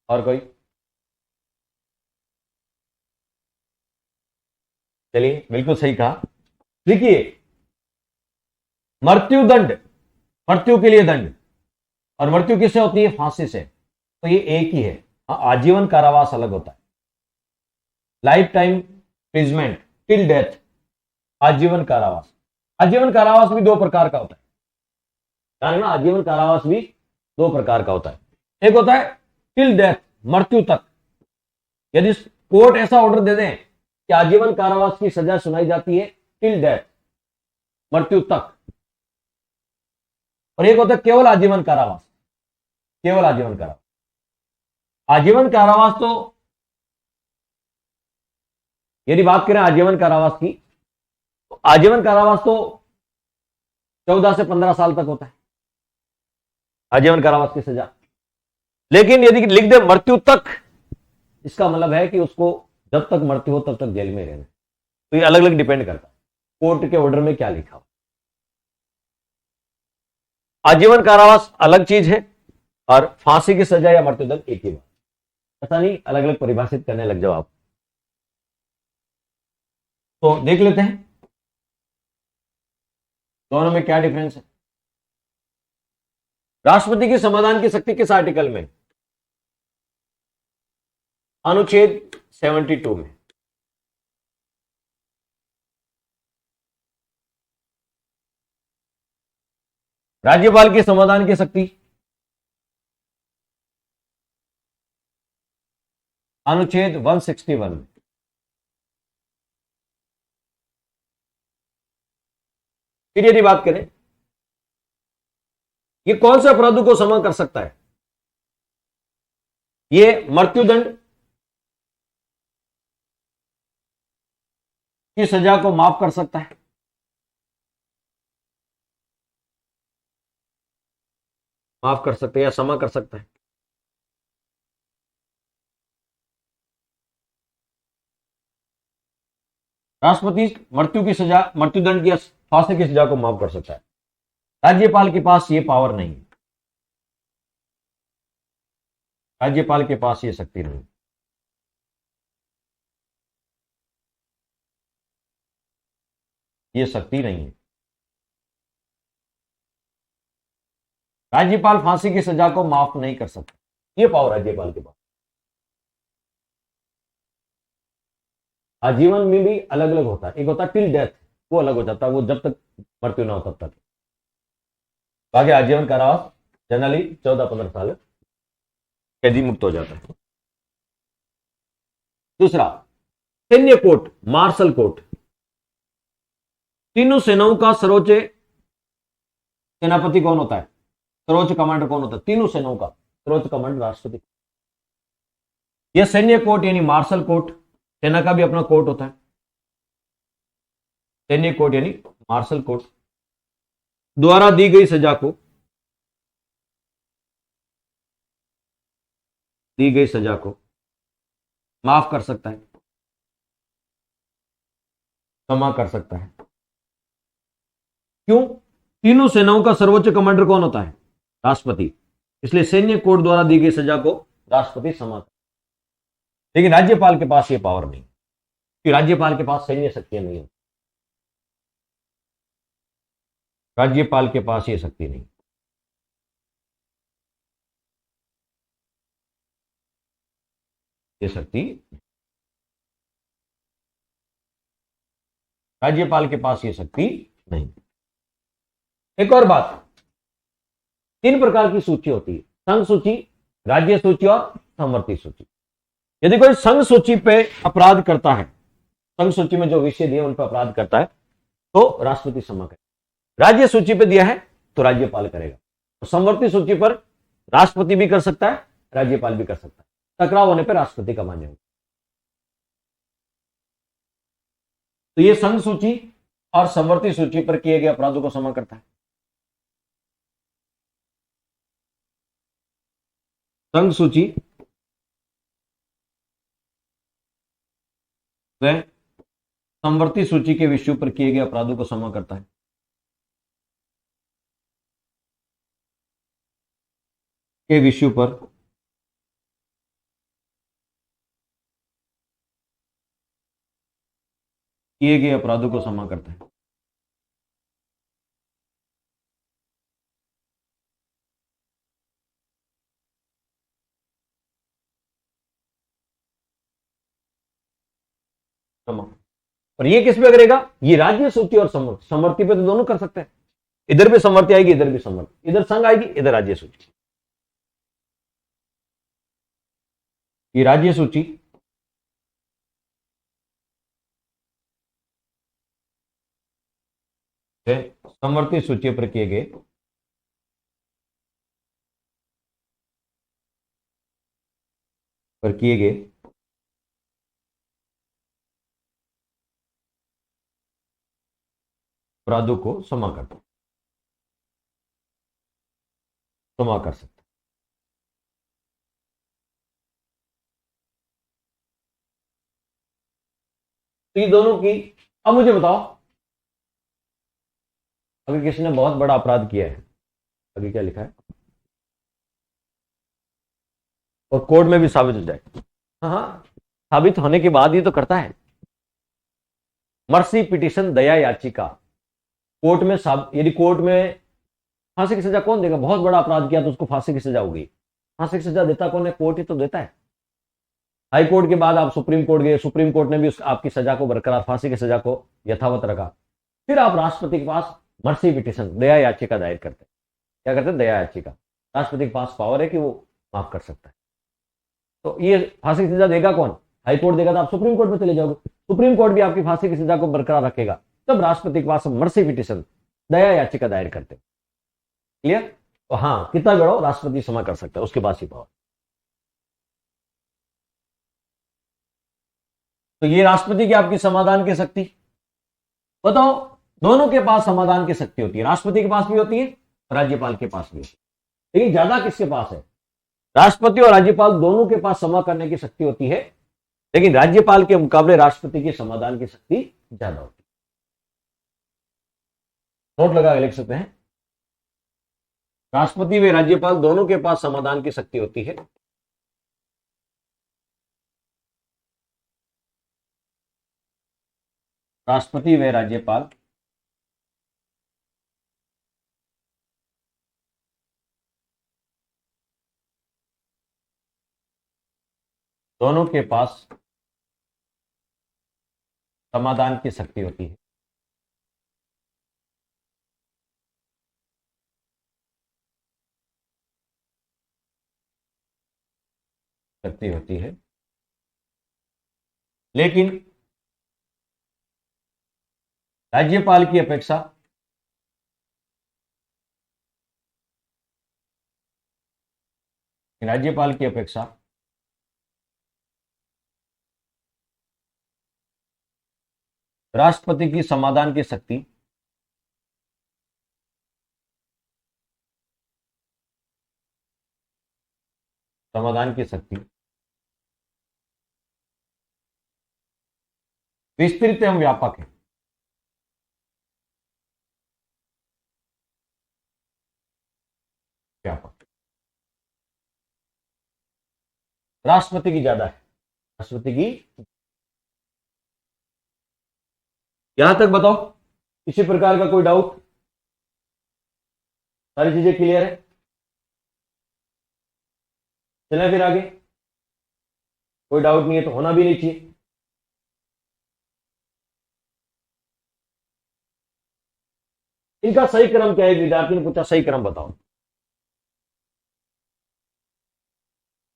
और कोई? चलिए बिल्कुल सही कहा। देखिए, मृत्युदंड, मृत्यु के लिए दंड, और मृत्यु किससे होती है? फांसी से। तो ये एक ही है। हाँ, आजीवन कारावास अलग होता है, लाइफ टाइम प्रिजमेंट टिल डेथ, आजीवन कारावास। आजीवन कारावास भी दो प्रकार का होता है, जाने ना, आजीवन कारावास भी दो प्रकार का होता है। एक होता है टिल डेथ, मृत्यु तक। यदि कोर्ट ऐसा ऑर्डर दे दें कि आजीवन कारावास की सजा सुनाई जाती है टिल डेथ, मृत्यु तक। और एक होता है केवल आजीवन कारावास, केवल आजीवन कारावास। आजीवन कारावास तो, यदि बात करें आजीवन कारावास की, तो आजीवन कारावास तो 14 से 15 साल तक होता है आजीवन कारावास की सजा। लेकिन यदि लिख दे मृत्यु तक, इसका मतलब है कि उसको जब तक मृत्यु हो तब तक जेल में रहना। तो ये अलग अलग डिपेंड करता है कोर्ट के ऑर्डर में क्या लिखा हो। आजीवन कारावास अलग चीज है और फांसी की सजा या मृत्युदंड एक ही बात। ऐसा नहीं अलग अलग परिभाषित करने लग जाओ आप। तो देख लेते हैं दोनों में क्या डिफरेंस है। राष्ट्रपति की समाधान की शक्ति किस आर्टिकल में? अनुच्छेद 72 में। राज्यपाल की समाधान की शक्ति अनुच्छेद 161 में। फिर यदि बात करें ये कौन से अपराधों को क्षमा कर सकता है, ये मृत्युदंड की सजा को माफ कर सकता है, माफ कर सकता है या क्षमा कर सकता है। राष्ट्रपति मृत्यु की सजा, मृत्युदंड की, फांसी की सजा को माफ कर सकता है। राज्यपाल के पास ये पावर नहीं, राज्यपाल के पास ये शक्ति नहीं। ये शक्ति नहीं है। राज्यपाल फांसी की सजा को माफ नहीं कर सकता, ये पावर राज्यपाल के पास। आजीवन में भी अलग अलग होता है, एक होता है टिल डेथ, वो अलग हो जाता है, वो जब तक मृत्यु ना हो तब तक। बाकी आजीवन कारावास जनरली 14-15 साल कैदी मुक्त हो जाता है। दूसरा, सैन्य कोर्ट, मार्शल कोर्ट, तीनों सेनाओं का सर्वोच्च सेनापति कौन होता है, सर्वोच्च कमांडर कौन होता है, तीनों सेनाओं का सर्वोच्च कमांडर राष्ट्रपति। यह सैन्य कोर्ट यानी मार्शल कोर्ट, सेना का भी अपना कोर्ट होता है, सैन्य कोर्ट यानी मार्शल कोर्ट, द्वारा दी गई सजा को, दी गई सजा को माफ कर सकता है, क्षमा कर सकता है। क्यों? तीनों सेनाओं का सर्वोच्च कमांडर कौन होता है, राष्ट्रपति, इसलिए सैन्य कोर्ट द्वारा दी गई सजा को राष्ट्रपति क्षमा कर। लेकिन राज्यपाल के पास यह पावर नहीं, कि राज्यपाल के पास सैन्य शक्तियां नहीं है, राज्यपाल के पास यह शक्ति नहीं। ये शक्ति राज्यपाल के पास ये शक्ति नहीं। एक और बात, 3 प्रकार की सूची होती है, संघ सूची, राज्य सूची और समवर्ती सूची। यदि कोई संघ सूची पे अपराध करता है, संघ सूची में जो विषय दिए उन पर अपराध करता है, तो राष्ट्रपति क्षमा करेगा। राज्य सूची पे दिया है तो राज्यपाल करेगा। तो समवर्ती सूची पर राष्ट्रपति भी कर सकता है, राज्यपाल भी कर सकता है। टकराव होने पर राष्ट्रपति का मान्य होगा। तो यह संघ सूची और समवर्ती सूची पर किए गए अपराधों को क्षमा करता है। संघ सूची वह समवर्ती सूची के विषयों पर किए गए अपराधों को क्षमा करता है। के विषयों पर किए गए अपराधों को क्षमा करता है। क्षमा। और ये किस पे करेगा, ये राज्य सूची और समवर्ती, समवर्ती पे तो दोनों कर सकते हैं, इधर भी समवर्ती आएगी, इधर भी समवर्ती, इधर संघ आएगी, इधर राज्य सूची। ये राज्य सूची समवर्ती सूची पर किए गए अपराधों को क्षमा करता, क्षमा कर सकता। तो ये दोनों की, अब मुझे बताओ, अगर किसी ने बहुत बड़ा अपराध किया है, अभी क्या लिखा है, और कोर्ट में भी साबित हो जाए, हाँ, साबित होने के बाद ही तो करता है। मर्सी पिटीशन, दया याचिका, कोर्ट में यदि कोर्ट में फांसी की सजा कौन देगा, बहुत बड़ा अपराध किया तो उसको फांसी की सजा होगी, फांसी की सजा देता कौन है, कोर्ट ही तो देता है। हाई कोर्ट के बाद आप सुप्रीम कोर्ट गए, सुप्रीम कोर्ट ने भी आपकी सजा को बरकरार, फांसी की सजा को यथावत रखा, फिर आप राष्ट्रपति के पास मर्सी पिटीशन, दया याचिका दायर करते हैं। क्या करते हैं, दया याचिका। राष्ट्रपति के पास पावर है कि वो माफ कर सकता है। तो ये फांसी की सजा देगा कौन? हाई कोर्ट देगा, तो आप सुप्रीम कोर्ट में चले जाओगे, सुप्रीम कोर्ट भी आपकी फांसी की सजा को बरकरार रखेगा, तब राष्ट्रपति के पास मर्सी पिटिशन, दया याचिका दायर करते। क्लियर? तो हाँ, कितना बड़ो राष्ट्रपति क्षमा कर सकता है, उसके पास ही पावर। तो ये राष्ट्रपति की आपकी समाधान की शक्ति। बताओ, दोनों के पास समाधान की शक्ति होती है, राष्ट्रपति के पास भी होती है, राज्यपाल के पास भी होती है, लेकिन ज्यादा किसके पास है? राष्ट्रपति और राज्यपाल दोनों के पास क्षमा करने की शक्ति होती है, लेकिन राज्यपाल के मुकाबले राष्ट्रपति की समाधान की शक्ति ज्यादा होती है। नोट लगा के लिख सकते हैं, राष्ट्रपति व राज्यपाल दोनों के पास समाधान की शक्ति होती है, राष्ट्रपति व राज्यपाल दोनों के पास समाधान की शक्ति होती है। शक्ति होती है, लेकिन राज्यपाल की अपेक्षा राष्ट्रपति की समाधान की शक्ति विस्तृत एवं व्यापक है। व्यापक राष्ट्रपति की ज्यादा है, राष्ट्रपति की। यहां तक बताओ, किसी प्रकार का कोई डाउट? सारी चीजें क्लियर है? चलें फिर आगे। कोई डाउट नहीं है तो होना भी नहीं चाहिए। इनका सही क्रम क्या है? विद्यार्थी ने पूछा, सही क्रम बताओ।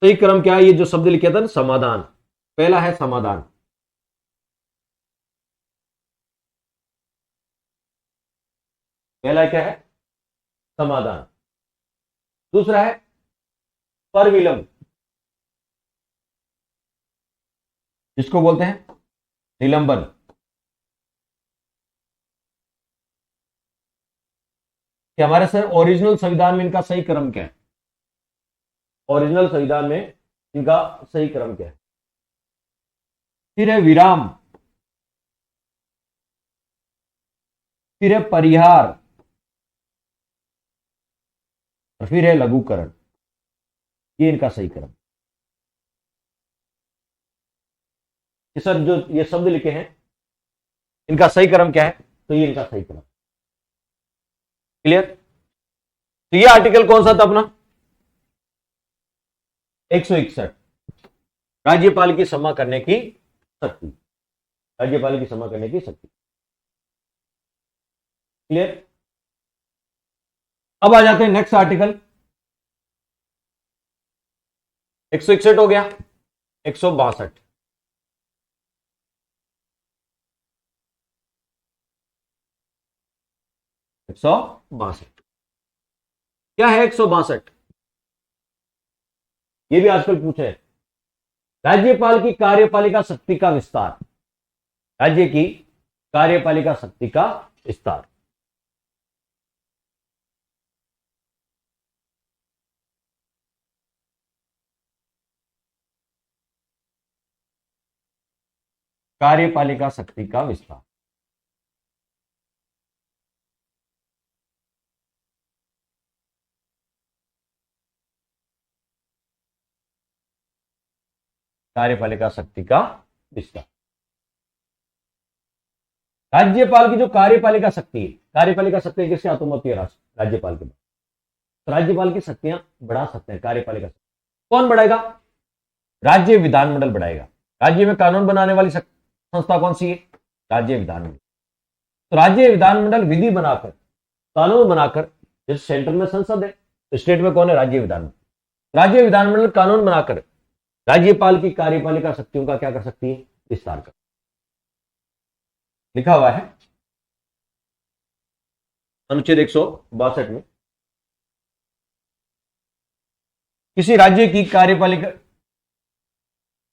सही क्रम क्या है? ये जो शब्द लिखे था ना, समाधान, पहला है समाधान, पहला क्या है? समाधान। दूसरा है परविलंब, जिसको बोलते हैं निलंबन। कि हमारे सर ओरिजिनल संविधान में इनका सही क्रम क्या है? ओरिजिनल संविधान में इनका सही क्रम क्या है? फिर है विराम, फिर है परिहार, और फिर है लघुकरण। ये इनका सही क्रम। सर जो ये शब्द लिखे हैं, इनका सही क्रम क्या है? तो ये इनका सही क्रम। क्लियर? तो ये आर्टिकल कौन सा था अपना? 161, राज्यपाल की क्षमा करने की शक्ति। राज्यपाल की क्षमा करने की शक्ति। क्लियर? अब आ जाते हैं नेक्स्ट आर्टिकल। 161 हो गया। 162, क्या है 162? ये भी आजकल पूछे, राज्यपाल की कार्यपालिका शक्ति का विस्तार। राज्य की कार्यपालिका शक्ति का विस्तार। कार्यपालिका शक्ति का विस्तार। कार्यपालिका शक्ति का विस्तार। राज्यपाल की जो कार्यपालिका शक्ति है, कार्यपालिका शक्ति किसके हाथों में होती है? राज्यपाल के पास। तो राज्यपाल की शक्तियां बढ़ा सकते हैं कार्यपालिका शक्ति। कौन बढ़ाएगा? राज्य विधानमंडल बढ़ाएगा। राज्य में कानून बनाने वाली संस्था कौन सी है? राज्य विधानमंडल। तो राज्य विधानमंडल विधि बनाकर, कानून बनाकर, जैसे सेंट्रल में संसद है, तो स्टेट में कौन है? राज्य विधानमंडल। राज्य विधानमंडल कानून बनाकर राज्यपाल की कार्यपालिका शक्तियों का क्या कर सकती है? विस्तार कर। लिखा हुआ है अनुच्छेद 162 में, किसी राज्य की कार्यपालिका,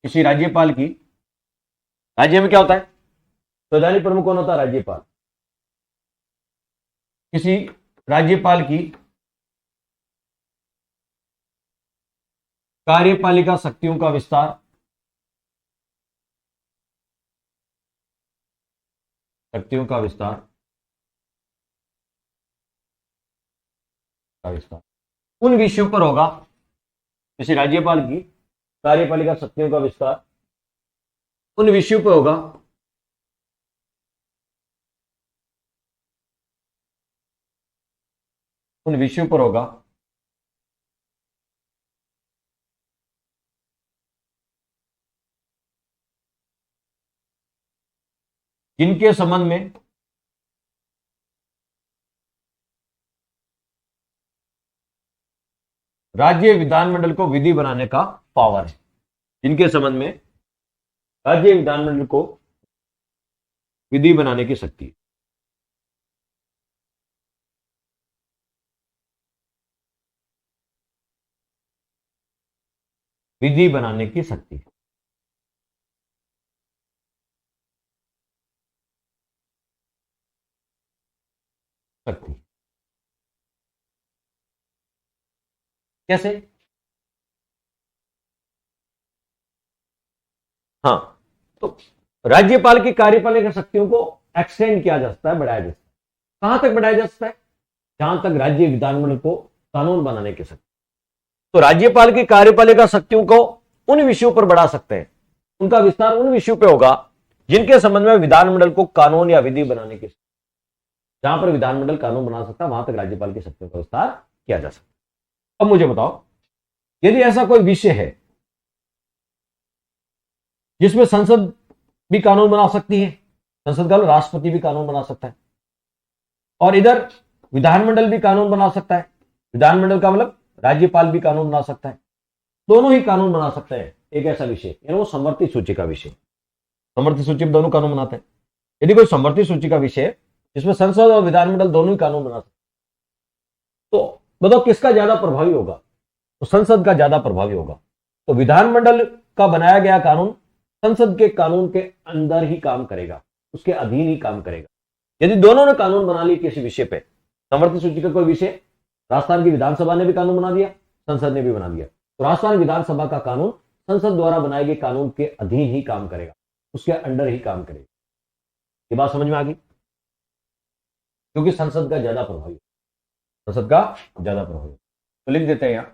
किसी राज्यपाल की, राज्य में क्या होता है? प्रधानी प्रमुख कौन होता है? राज्यपाल। किसी राज्यपाल की कार्यपालिका शक्तियों का विस्तार, शक्तियों का विस्तार, उन विषयों पर होगा, किसी राज्यपाल की कार्यपालिका शक्तियों का विस्तार उन विषयों पर होगा उन विषयों पर होगा जिनके संबंध में राज्य विधानमंडल को विधि बनाने का पावर है। जिनके संबंध में राज्य विधानमंडल को विधि बनाने की शक्ति है। विधि बनाने की शक्ति, शक्ति कैसे? हाँ, तो राज्यपाल की कार्यपालिका शक्तियों को एक्सटेंड किया जा सकता है, बढ़ाया जा सकता है। कहां तक बढ़ाया जा सकता है? जहां तक राज्य विधानमंडल को कानून बनाने की शक्ति। तो राज्यपाल की कार्यपालिका शक्तियों को उन विषयों पर बढ़ा सकते हैं, उनका विस्तार उन विषयों पर होगा जिनके संबंध में विधानमंडल को कानून या विधि बनाने की, जहां पर विधानमंडल कानून बना सकता है वहां तक राज्यपाल की शक्तियों का विस्तार किया जा सकता है। अब मुझे बताओ, यदि ऐसा कोई विषय है जिसमें संसद भी कानून बना सकती है, संसद का राष्ट्रपति भी कानून बना सकता है, और इधर विधानमंडल भी कानून बना सकता है, विधानमंडल का मतलब राज्यपाल भी कानून बना सकता है, दोनों ही कानून बना सकते हैं, एक ऐसा विषय, यानी वो समवर्ती सूची का विषय। समवर्ती सूची में दोनों कानून बनाते हैं। यदि कोई समवर्ती सूची का विषय जिसमें संसद और विधानमंडल दोनों ही कानून बना सकते, तो बताओ किसका ज्यादा प्रभावी होगा? तो संसद का ज्यादा प्रभावी होगा। तो विधानमंडल का बनाया गया कानून संसद के कानून के अंदर ही काम करेगा, उसके अधीन ही काम करेगा। यदि दोनों ने कानून बना ली किसी विषय पे, समवर्ती सूची का कोई विषय, राजस्थान की विधानसभा ने भी कानून बना दिया, संसद ने भी बना दिया, तो राजस्थान विधानसभा का कानून संसद द्वारा बनाए गए कानून के अधीन ही काम करेगा, उसके अंडर ही काम करेगा। ये बात समझ में आ गई? क्योंकि संसद का ज्यादा प्रभावी, संसद का ज्यादा प्रभावी। तो लिख देते हैं यहां,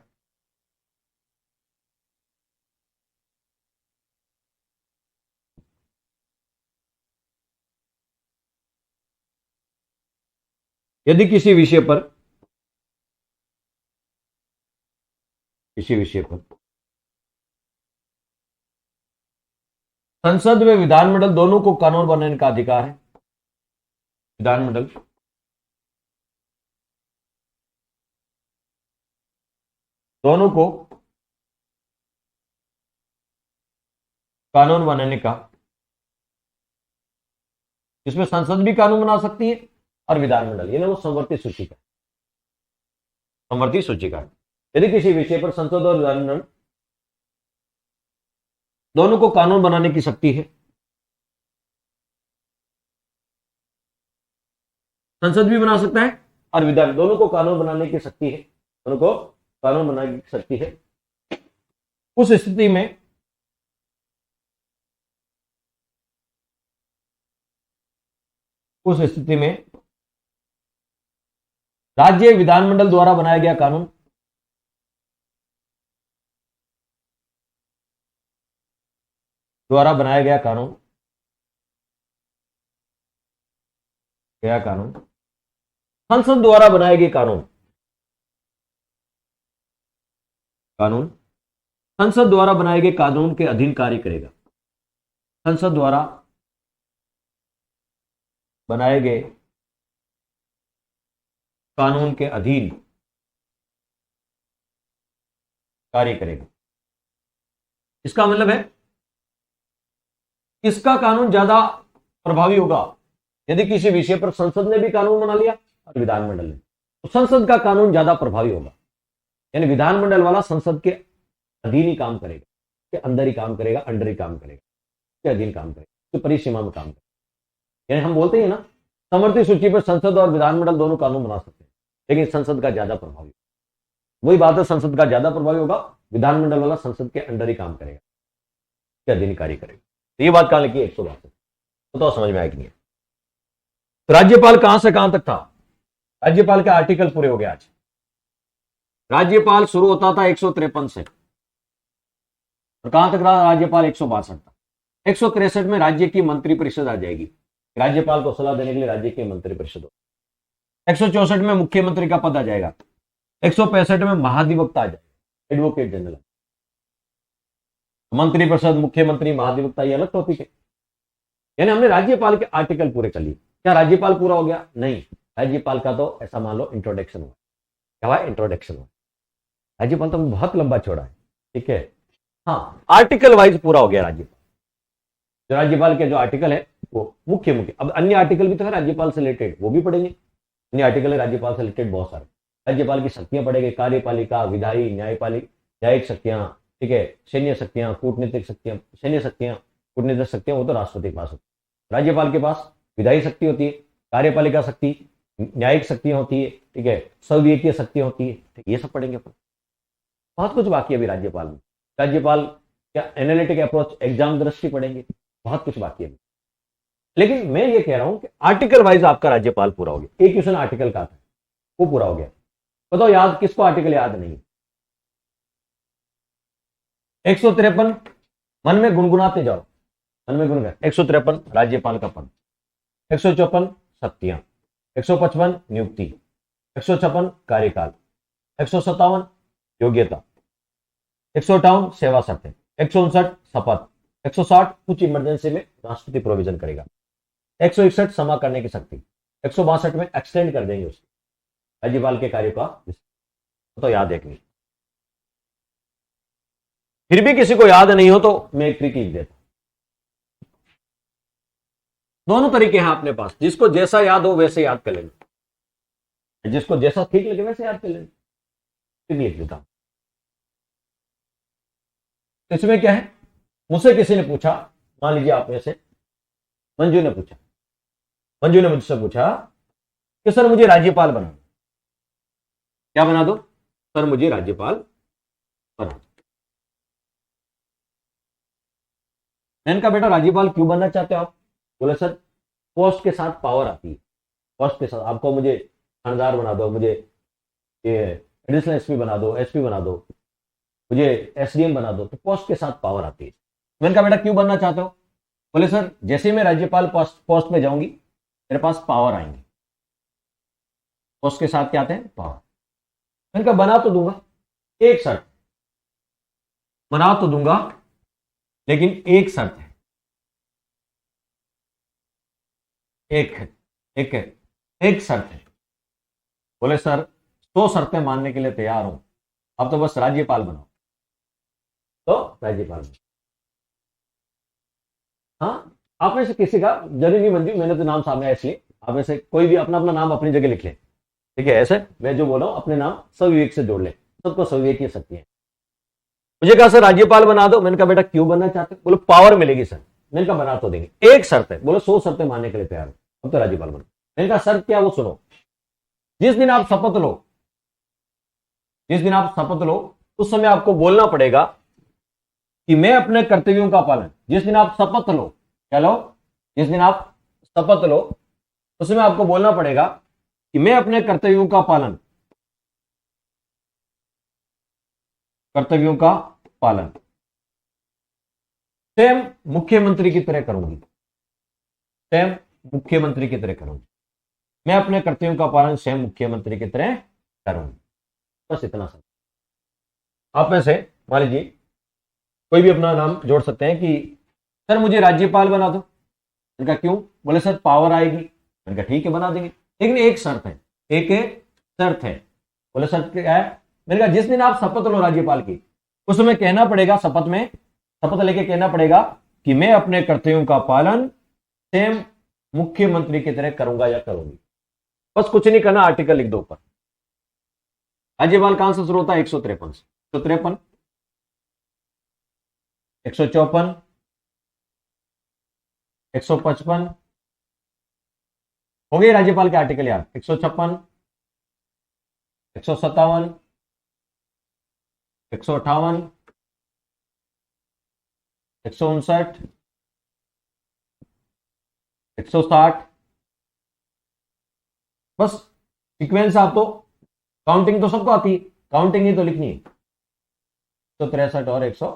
यदि किसी विषय पर संसद में विधानमंडल दोनों को कानून बनाने का अधिकार है, विधानमंडल दोनों को कानून बनाने का, इसमें संसद भी कानून बना सकती है और विधानमंडल, ये ना वो समवर्ती सूची का, समवर्ती सूची का। यदि किसी विषय पर संसद और विधानमंडल दोनों को कानून बनाने की शक्ति है, संसद भी बना सकता है और विधान, दोनों को कानून बनाने की शक्ति है, दोनों को कानून बनाने की शक्ति है, उस स्थिति में राज्य विधानमंडल द्वारा बनाया गया कानून संसद द्वारा बनाए गए कानून संसद द्वारा बनाए गए कानून के अधीन कार्य करेगा, संसद द्वारा बनाए गए कानून के अधीन कार्य करेगा। इसका मतलब है किसका कानून ज्यादा प्रभावी होगा? यदि किसी विषय पर संसद ने भी कानून बना लिया और विधानमंडल ने, तो संसद का कानून ज्यादा प्रभावी होगा। यानी विधानमंडल वाला संसद के अधीन ही काम करेगा, के अंदर ही काम करेगा, अंडर ही काम करेगा, के अधीन काम करेगा, तो परिसीमा में काम करेगा। यानी हम बोलते हैं ना, समवर्ती सूची पर संसद और विधानमंडल दोनों कानून बना सकते हैं, लेकिन संसद का ज्यादा प्रभावी, वही बात है, संसद का ज्यादा प्रभावी होगा, विधानमंडल वाला संसद के अंडर ही काम करेगा, के अधीन कार्य करेगा। तो ये बात कहां लिखी है? 162। तो समझ में आएगी नहीं। तो राज्यपाल कहां से कहां तक था? राज्यपाल के आर्टिकल पूरे हो गए आज। राज्यपाल शुरू होता था 153 से, और कहां तक रहा राज्यपाल? 162 तक। 163 में राज्य की मंत्रिपरिषद आ जाएगी, राज्यपाल को सलाह देने के लिए राज्य की मंत्रिपरिषद हो। 164 में मुख्यमंत्री का पद आ जाएगा। 165 में महाधिवक्ता आ जाएगा, एडवोकेट जनरल। मंत्रिपरिषद, मुख्यमंत्री, महाधिवक्ता, ये अलग टॉपिक है। यानी हमने राज्यपाल के आर्टिकल पूरे कर लिए। क्या राज्यपाल पूरा हो गया? नहीं, राज्यपाल का तो ऐसा मान लो इंट्रोडक्शन हुआ। क्या हुआ? इंट्रोडक्शन हुआ। राज्यपाल तो बहुत लंबा छोड़ा है, ठीक है। हाँ, आर्टिकल वाइज पूरा हो गया राज्यपाल। जो राज्यपाल के जो आर्टिकल है वो मुख्य मुख्य, अब अन्य आर्टिकल भी तो है राज्यपाल से रिलेटेड, वो भी पढ़ेंगे। अन्य आर्टिकल है राज्यपाल से रिलेटेड बहुत सारे। राज्यपाल की शक्तियां पढ़ेंगे, कार्यपालिका, विधायी, न्यायिक शक्तियां, ठीक है, सैन्य शक्तियां, कूटनीतिक शक्तियां, सैन्य शक्तियां, कूटनीतिक शक्तियां वो तो राष्ट्रपति के पास होती है। राज्यपाल के पास विधायी शक्ति होती है, कार्यपालिका शक्ति, न्यायिक शक्तियां होती है, ठीक है, संविधायिक शक्तियां होती है, ठीक, ये सब पढ़ेंगे अपन। बहुत कुछ बाकी है अभी राज्यपाल में। राज्यपाल क्या एनालिटिक अप्रोच, एग्जाम दृष्टि पढ़ेंगे, बहुत कुछ बाकी है। लेकिन मैं ये कह रहा हूं कि आर्टिकल वाइज आपका राज्यपाल पूरा हो गया। एक क्वेश्चन आर्टिकल का था, वो पूरा हो गया। बताओ याद किसको आर्टिकल याद नहीं? 153 मन में गुनगुनाते जाओ, मन में गुनगुना। 153 राज्यपाल का पद, 154 शक्तियां, 155 नियुक्ति, 156 कार्यकाल, 157 योग्यता, 158 सेवा शर्तें, 159 शपथ, 160 कुछ इमरजेंसी में राष्ट्रपति प्रोविजन करेगा, 161 क्षमा करने की शक्ति, 162 में एक्सटेंड कर देंगे उसको राज्यपाल के कार्य का। तो याद है कि नहीं? फिर भी किसी को याद नहीं हो तो मैं एक ट्रिक लिख देता हूं। दोनों तरीके हैं अपने पास, जिसको जैसा याद हो वैसे याद कर लेना, जिसको जैसा ठीक लगे वैसे याद कर लेना। ट्रिक लिख देता हूं। इसमें क्या है, मुझसे किसी ने पूछा, मान लीजिए आप में से मंजू ने पूछा, मंजू ने मुझसे पूछा कि सर मुझे राज्यपाल बना दो। क्या बना दो? सर मुझे राज्यपाल बना दो। मैंने कहा बेटा राज्यपाल क्यों बनना चाहते हो आप? बोले सर पोस्ट के साथ पावर आती है, पोस्ट के साथ आपको मुझे थानेदार बना दो, मुझे ये एडिशनल एसपी बना दो, एसपी बना दो, मुझे एसडीएम बना दो, तो पोस्ट के साथ पावर आती है। मैंने कहा बेटा क्यों बनना चाहते हो? बोले सर जैसे मैं राज्यपाल पोस्ट में जाऊंगी मेरे पास पावर आएंगे। पोस्ट के साथ क्या आते हैं? पावर। मैंने कहा बना तो दूंगा, एक शर्त, बना तो दूंगा लेकिन एक शर्त है, एक शर्त है। बोले सर 100 शर्तें मानने के लिए तैयार हूं, अब तो बस राज्यपाल बनाओ। तो राज्यपाल बनो। हाँ, आप में से किसी का जरूरी नहीं मंजू, मैंने तो नाम सामने आया इसलिए, आप में से कोई भी अपना अपना नाम अपनी जगह लिख ले, ठीक है। ऐसे मैं जो बोल रहा हूं अपने नाम स्वविवेक से जोड़ ले, सबको स्वविवेक की शक्ति है। मुझे कहा सर राज्यपाल बना दो। मैंने कहा बेटा क्यों बनना चाहते? बोलो पावर मिलेगी सर। मैंने कहा बना तो देंगे, एक शर्त है। बोलो 100 शर्तें मानने के लिए तैयार हो, अब तो राज्यपाल बनो। मैंने कहा शर्त क्या? वो सुनो, जिस दिन आप शपथ लो, जिस दिन आप शपथ लो उस समय आपको बोलना पड़ेगा कि मैं अपने कर्तव्यों का पालन, जिस दिन आप शपथ लो, क्या लो? जिस दिन आप शपथ लो उस समय आपको बोलना पड़ेगा कि मैं अपने कर्तव्यों का पालन, कर्तव्यों का पालन स्वयं मुख्यमंत्री की तरह करूंगी, स्वयं मुख्यमंत्री की तरह करूंगी। मैं अपने कर्तव्यों का पालन स्वयं मुख्यमंत्री की तरह करूंगी। बस इतना सा। आप में से मान लीजिए कोई भी अपना नाम जोड़ सकते हैं कि सर मुझे राज्यपाल बना दो। मैंने कहा क्यों? बोले सर पावर आएगी। मैंने कहा ठीक है बना देंगे, लेकिन एक शर्त है, एक शर्त है। बोले सर क्या है? मैंने कहा जिस दिन आप शपथ लो राज्यपाल की उस समय कहना पड़ेगा शपथ में शपथ लेके कहना पड़ेगा कि मैं अपने कर्तव्यों का पालन सेम मुख्यमंत्री की तरह करूंगा या करूंगी। बस कुछ नहीं करना, आर्टिकल लिख दो ऊपर। राज्यपाल कहां से शुरू होता है? 153 से। 153, 154, 155 हो गए राज्यपाल के आर्टिकल यार। 156, 157, 158, 159, 160। बस सीक्वेंस आप तो काउंटिंग तो सबको आती है, काउंटिंग ही तो लिखनी है। 163 और 100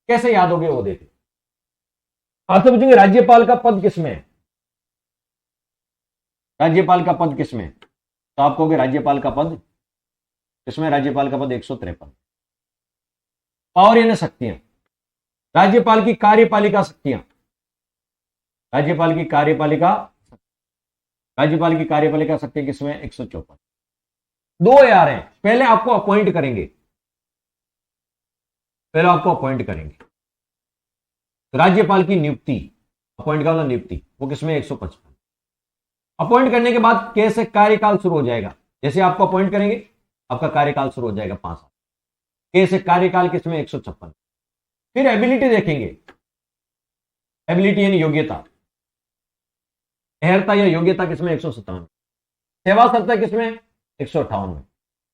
कैसे याद हो गए वो देखें। आपसे पूछेंगे राज्यपाल का पद किसमें है? राज्यपाल का पद किसमें? तो आप कहोगे राज्यपाल का पद किसमें? राज्यपाल का पद 153। पावर यानी शक्तियां, राज्यपाल की कार्यपालिका शक्तियां, राज्यपाल की कार्यपालिका, राज्यपाल की कार्यपालिका शक्ति किसमें? 154। दो यार हैं, पहले आपको अपॉइंट करेंगे, पहले आपको अपॉइंट करेंगे। तो राज्यपाल की नियुक्ति, अपॉइंट का मतलब नियुक्ति, वो किसमें? 155। अपॉइंट करने के बाद कैसे कार्यकाल शुरू हो जाएगा? जैसे आपको अपॉइंट करेंगे आपका कार्यकाल शुरू हो जाएगा 5 साल। कैसे कार्यकाल किसमें? 156। फिर एबिलिटी देखेंगे, एबिलिटी यानी योग्यता, अहर्ता या योग्यता किसमें? 157। सेवा सत्ता किसमें? 158 में।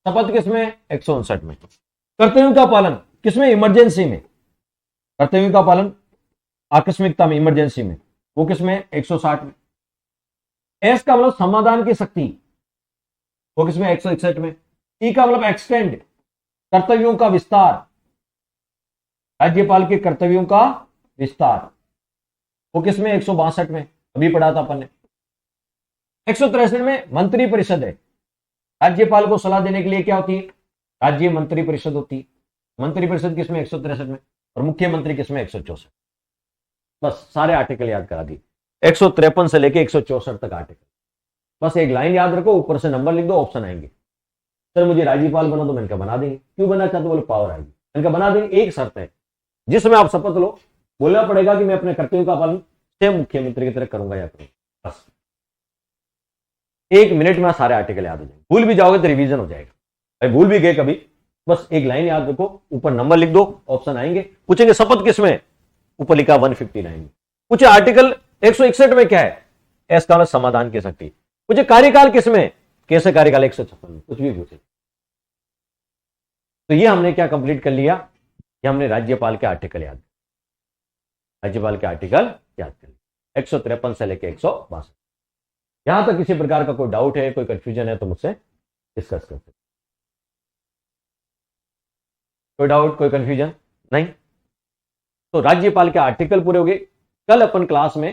शपथ किसमें? 159 में। कर्तव्यों का पालन किसमें? इमरजेंसी में। कर्तव्यों का पालन आकस्मिकता में, इमरजेंसी में, वो किसमें? 160 में। एस का मतलब समाधान की शक्ति, वो किसमें? 161 में। ई का मतलब एक्सटेंड, कर्तव्यों का विस्तार, राज्यपाल के कर्तव्यों का विस्तार, वो किसमें? 162 में, अभी पढ़ा था अपन ने। 163 में मंत्री परिषद है, राज्यपाल को सलाह देने के लिए क्या होती है? राज्य मंत्री परिषद होती है। मंत्री परिषद किसमें? 163 में। और मुख्यमंत्री किसमें? 164। बस सारे आर्टिकल याद करा दिए, 153 से लेके 164 तक आर्टिकल। बस एक लाइन याद रखो, ऊपर से नंबर लिख दो, ऑप्शन आएंगे। सर मुझे राज्यपाल बना दो, मैंने कहा बना देंगे। क्यों बनना चाहते? बोले पावर आएगी। मैंने कहा बना देंगे, एक शर्त है जिसमें आप शपथ लो, बोलना पड़ेगा कि मैं अपने कर्तव्यों का पालन सेम मुख्यमंत्री की तरह करूंगा या करूंगा। बस 1 मिनट में सारे आर्टिकल याद हो जाएंगे। भूल भी जाओगे तो रिवीजन हो जाएगा। भाई भूल भी गए कभी, बस एक लाइन याद रखो, ऊपर नंबर लिख दो, ऑप्शन आएंगे। पूछेंगे शपथ किसमें? ऊपर लिखा 159 में। पूछे आर्टिकल 161 में क्या है? एस का समाधान की शक्ति। पूछे कार्यकाल किसमें? कैसे कार्यकाल? 156 में। कुछ भी पूछे। तो ये हमने क्या कंप्लीट कर लिया? ये हमने राज्यपाल के आर्टिकल याद, राज्यपाल के आर्टिकल याद कर लिया 153 से लेकर 162। यहां तक किसी प्रकार का कोई डाउट है, कोई कंफ्यूजन है तो मुझसे डिस्कस कर सकते। कोई डाउट, कोई कंफ्यूजन नहीं? तो राज्यपाल के आर्टिकल पूरे हो गए। कल अपन क्लास में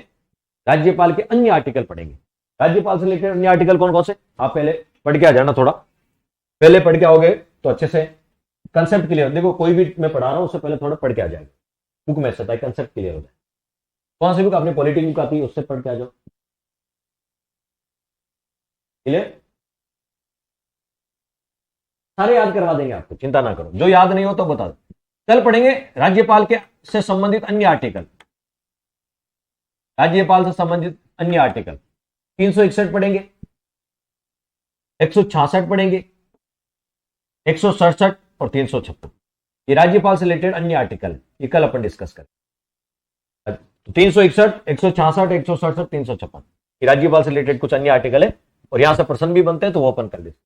राज्यपाल के अन्य आर्टिकल पढ़ेंगे। राज्यपाल से रिलेटेड अन्य आर्टिकल कौन कौन से? आप पहले पढ़ के आ जाना, थोड़ा पहले पढ़ के आओगे तो अच्छे से कंसेप्ट क्लियर। देखो कोई भी मैं पढ़ा रहा हूं उससे पहले थोड़ा पढ़ के आ जाएगा, बुक में से कंसेप्ट क्लियर हो जाए। कौन सी बुक? अपनी पॉलिटिक बुक आती है, उससे पढ़ के आ जाओ। क्लियर? सारे याद करवा देंगे आपको, चिंता ना करो। जो याद नहीं हो तो बता दो। कल पढ़ेंगे राज्यपाल के से संबंधित अन्य आर्टिकल, राज्यपाल से संबंधित अन्य आर्टिकल 361 पढ़ेंगे, 166 पढ़ेंगे, 167 और 356। ये राज्यपाल से रिलेटेड अन्य आर्टिकल, ये कल अपन डिस्कस करें। 361, 166, 167, 356 ये राज्यपाल से रिलेटेड कुछ अन्य आर्टिकल है, और यहां से प्रश्न भी बनते हैं तो वो अपन कर देते।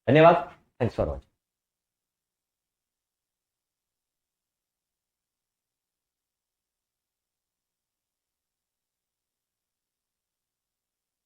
धन्यवाद, थैंक्स फॉर वॉचिंग।